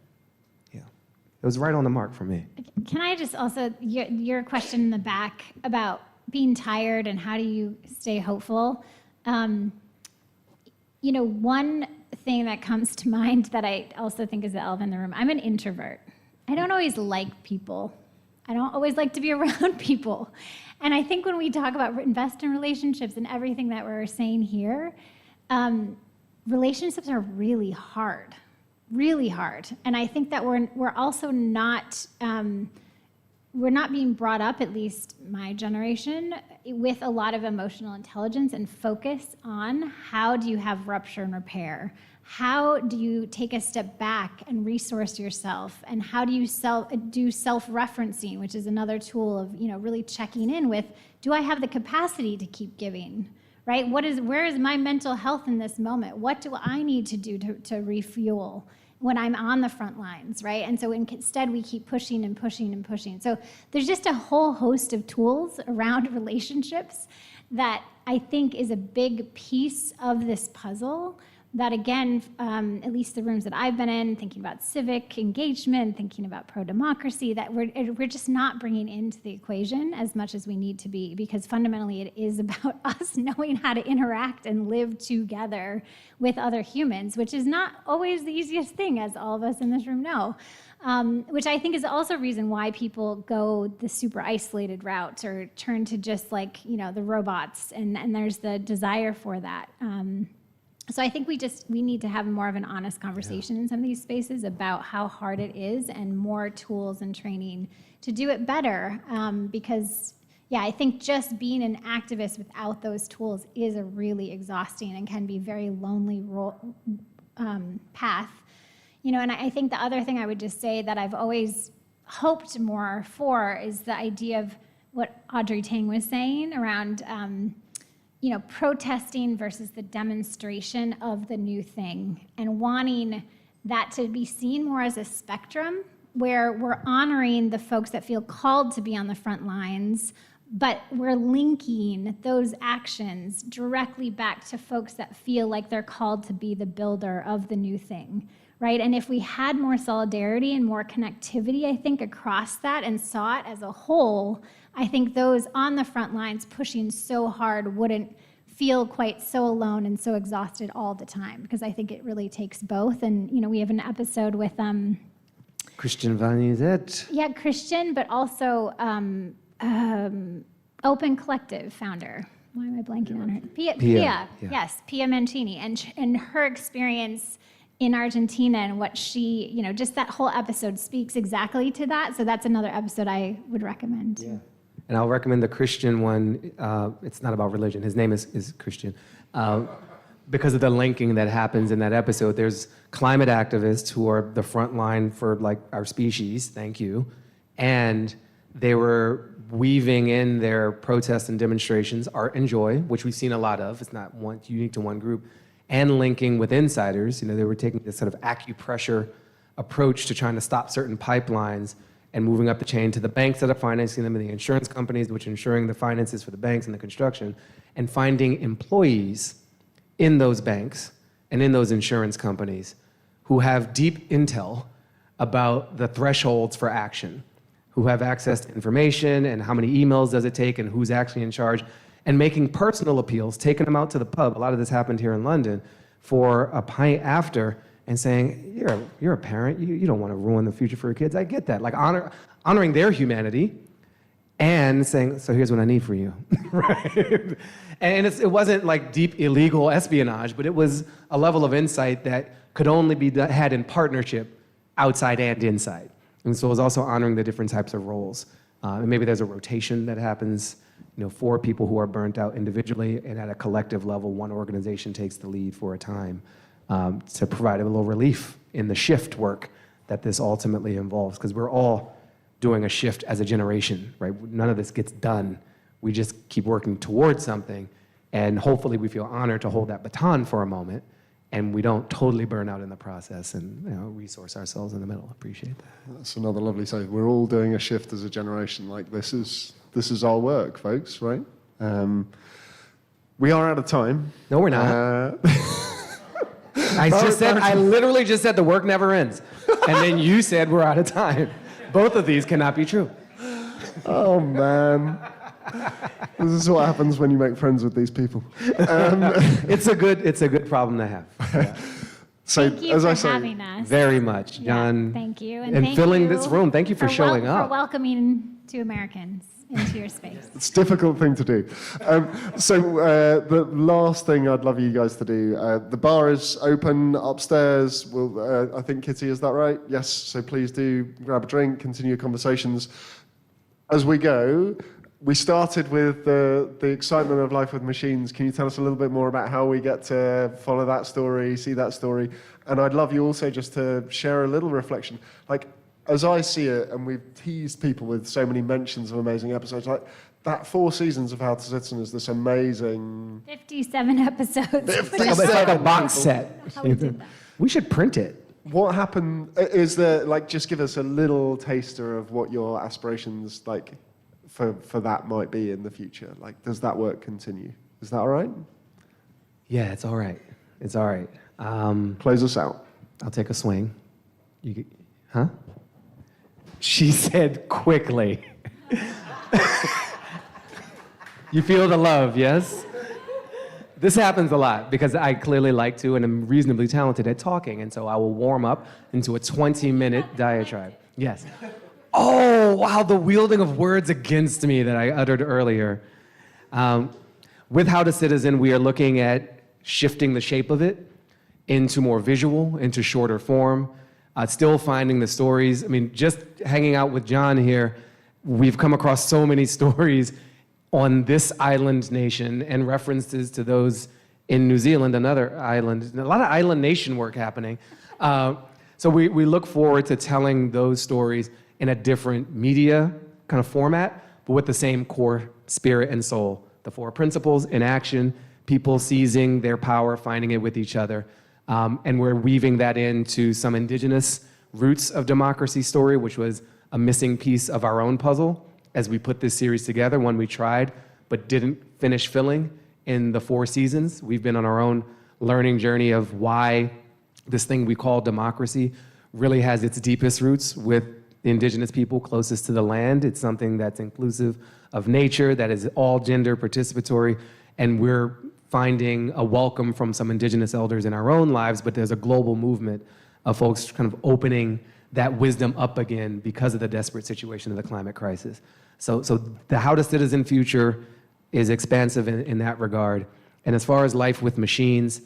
Yeah, it was right on the mark for me. Can I just also, your question in the back about being tired and how do you stay hopeful? One thing that comes to mind that I also think is the elephant in the room, I'm an introvert. I don't always like people. I don't always like to be around people. And I think when we talk about invest in relationships and everything that we're saying here, relationships are really hard. And I think that we're also not, we're not being brought up, at least my generation, with a lot of emotional intelligence and focus on how do you have rupture and repair? How do you take a step back and resource yourself? And how do you do self-referencing, which is another tool of really checking in with, do I have the capacity to keep giving? Right? Where is my mental health in this moment? What do I need to do to refuel when I'm on the front lines, right? And so instead we keep pushing and pushing and pushing. So there's just a whole host of tools around relationships that I think is a big piece of this puzzle that, again, at least the rooms that I've been in, thinking about civic engagement, thinking about pro-democracy, that we're just not bringing into the equation as much as we need to be, because fundamentally it is about us knowing how to interact and live together with other humans, which is not always the easiest thing, as all of us in this room know, which I think is also a reason why people go the super isolated route or turn to just the robots, and there's the desire for that. So I think we need to have more of an honest conversation in some of these spaces about how hard it is and more tools and training to do it better. Because, I think just being an activist without those tools is a really exhausting and can be very lonely path. And I think the other thing I would just say that I've always hoped more for is the idea of what Audrey Tang was saying around protesting versus the demonstration of the new thing, and wanting that to be seen more as a spectrum where we're honoring the folks that feel called to be on the front lines, but we're linking those actions directly back to folks that feel like they're called to be the builder of the new thing, right? And if we had more solidarity and more connectivity, I think, across that and saw it as a whole, I think those on the front lines pushing so hard wouldn't feel quite so alone and so exhausted all the time, because I think it really takes both. And, we have an episode with Christian Vanizet. Yeah, Christian, but also Open Collective founder. Why am I blanking on her? Pia. Yes, Pia Mancini. And her experience in Argentina and what she, just that whole episode speaks exactly to that. So that's another episode I would recommend. Yeah. And I'll recommend the Christian one. It's not about religion. His name is Christian. Because of the linking that happens in that episode, there's climate activists who are the front line for our species, thank you. And they were weaving in their protests and demonstrations, art and joy, which we've seen a lot of. It's not unique to one group. And linking with insiders. They were taking this sort of acupressure approach to trying to stop certain pipelines and moving up the chain to the banks that are financing them and the insurance companies, which are ensuring the finances for the banks and the construction, and finding employees in those banks and in those insurance companies who have deep intel about the thresholds for action, who have access to information and how many emails does it take and who's actually in charge, and making personal appeals, taking them out to the pub. A lot of this happened here in London, for a pint after, and saying, you're a parent, you don't want to ruin the future for your kids. I get that. Honoring their humanity and saying, so here's what I need for you, right? And it wasn't deep illegal espionage, but it was a level of insight that could only be had in partnership, outside and inside. And so it was also honoring the different types of roles. And maybe there's a rotation that happens, for people who are burnt out individually, and at a collective level, one organization takes the lead for a time. To provide a little relief in the shift work that this ultimately involves, because we're all doing a shift as a generation, right? None of this gets done. We just keep working towards something, and hopefully we feel honored to hold that baton for a moment and we don't totally burn out in the process and resource ourselves in the middle. Appreciate that. That's another lovely say. We're all doing a shift as a generation. Like this is our work, folks, right? We are out of time. No, we're not. I literally just said the work never ends. And then you said we're out of time. Both of these cannot be true. Oh, man. This is what happens when you make friends with these people. It's a good problem to have. Yeah. So, Thank you as for I say, having us. Very much, Yeah, John. thank you. And thank filling you this room. Thank you for showing up. For welcoming two Americans into your space. it's a difficult thing to do. The last thing I'd love you guys to do, the bar is open upstairs. I think, Kitty, is that right? Yes, so please do grab a drink, continue your conversations. As we go, we started with the excitement of life with machines. Can you tell us a little bit more about how we get to follow that story, see that story? And I'd love you also just to share a little reflection. Like, as I see it, and we've teased people with so many mentions of amazing episodes, like that 4 seasons of How to Citizen is this amazing... 57 episodes. It's like a box set. How we did that. We should print it. What happened, is there, like, just give us a little taster of what your aspirations, like, for that might be in the future. Like, does that work continue? Is that all right? Yeah, it's all right. It's all right. Close us out. I'll take a swing. Huh? She said quickly. You feel the love, yes? This happens a lot because I clearly like to and I'm reasonably talented at talking, and so I will warm up into a 20-minute diatribe. Yes. Oh, wow, the wielding of words against me that I uttered earlier. With How to Citizen, we are looking at shifting the shape of it into more visual, into shorter form, still finding the stories. I mean, just hanging out with John here, we've come across so many stories on this island nation and references to those in New Zealand, another island. A lot of island nation work happening. So we look forward to telling those stories in a different media kind of format, but with the same core spirit and soul. The 4 principles in action, people seizing their power, finding it with each other. And we're weaving that into some indigenous roots of democracy story, which was a missing piece of our own puzzle as we put this series together, one we tried but didn't finish filling in the 4 seasons. We've been on our own learning journey of why this thing we call democracy really has its deepest roots with the indigenous people closest to the land. It's something that's inclusive of nature, that is all gender participatory, and we're finding a welcome from some indigenous elders in our own lives, but there's a global movement of folks kind of opening that wisdom up again because of the desperate situation of the climate crisis. So the How to Citizen future is expansive in that regard. And as far as life with machines,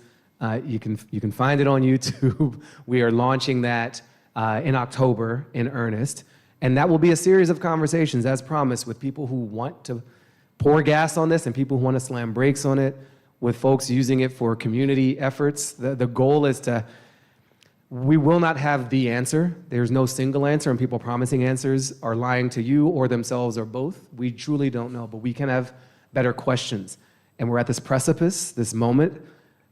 you can find it on YouTube. We are launching that in October in earnest. And that will be a series of conversations, as promised, with people who want to pour gas on this and people who want to slam brakes on it, with folks using it for community efforts. The goal is we will not have the answer. There's no single answer, and people promising answers are lying to you or themselves or both. We truly don't know, but we can have better questions. And we're at this precipice, this moment,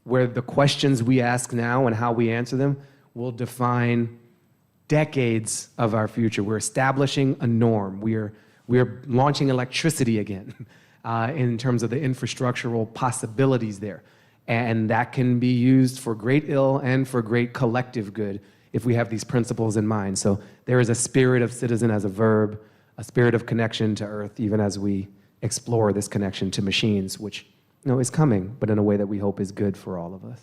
where the questions we ask now and how we answer them will define decades of our future. We're establishing a norm. We're launching electricity again in terms of the infrastructural possibilities there. And that can be used for great ill and for great collective good if we have these principles in mind. So there is a spirit of citizen as a verb, a spirit of connection to Earth, even as we explore this connection to machines, which is coming, but in a way that we hope is good for all of us.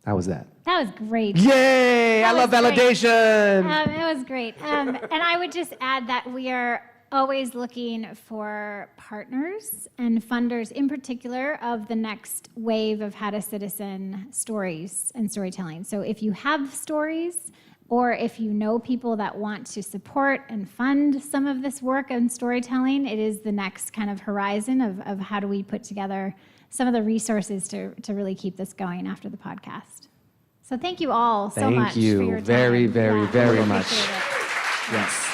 How was that? That was great. Yay! I love validation. It was great. And I would just add that we are always looking for partners and funders, in particular, of the next wave of How to Citizen stories and storytelling. So if you have stories, or if you know people that want to support and fund some of this work and storytelling, it is the next kind of horizon of how do we put together some of the resources to really keep this going after the podcast. So thank you all so much for your time. Thank you very, very, Yeah, very really much. appreciate it. Yes.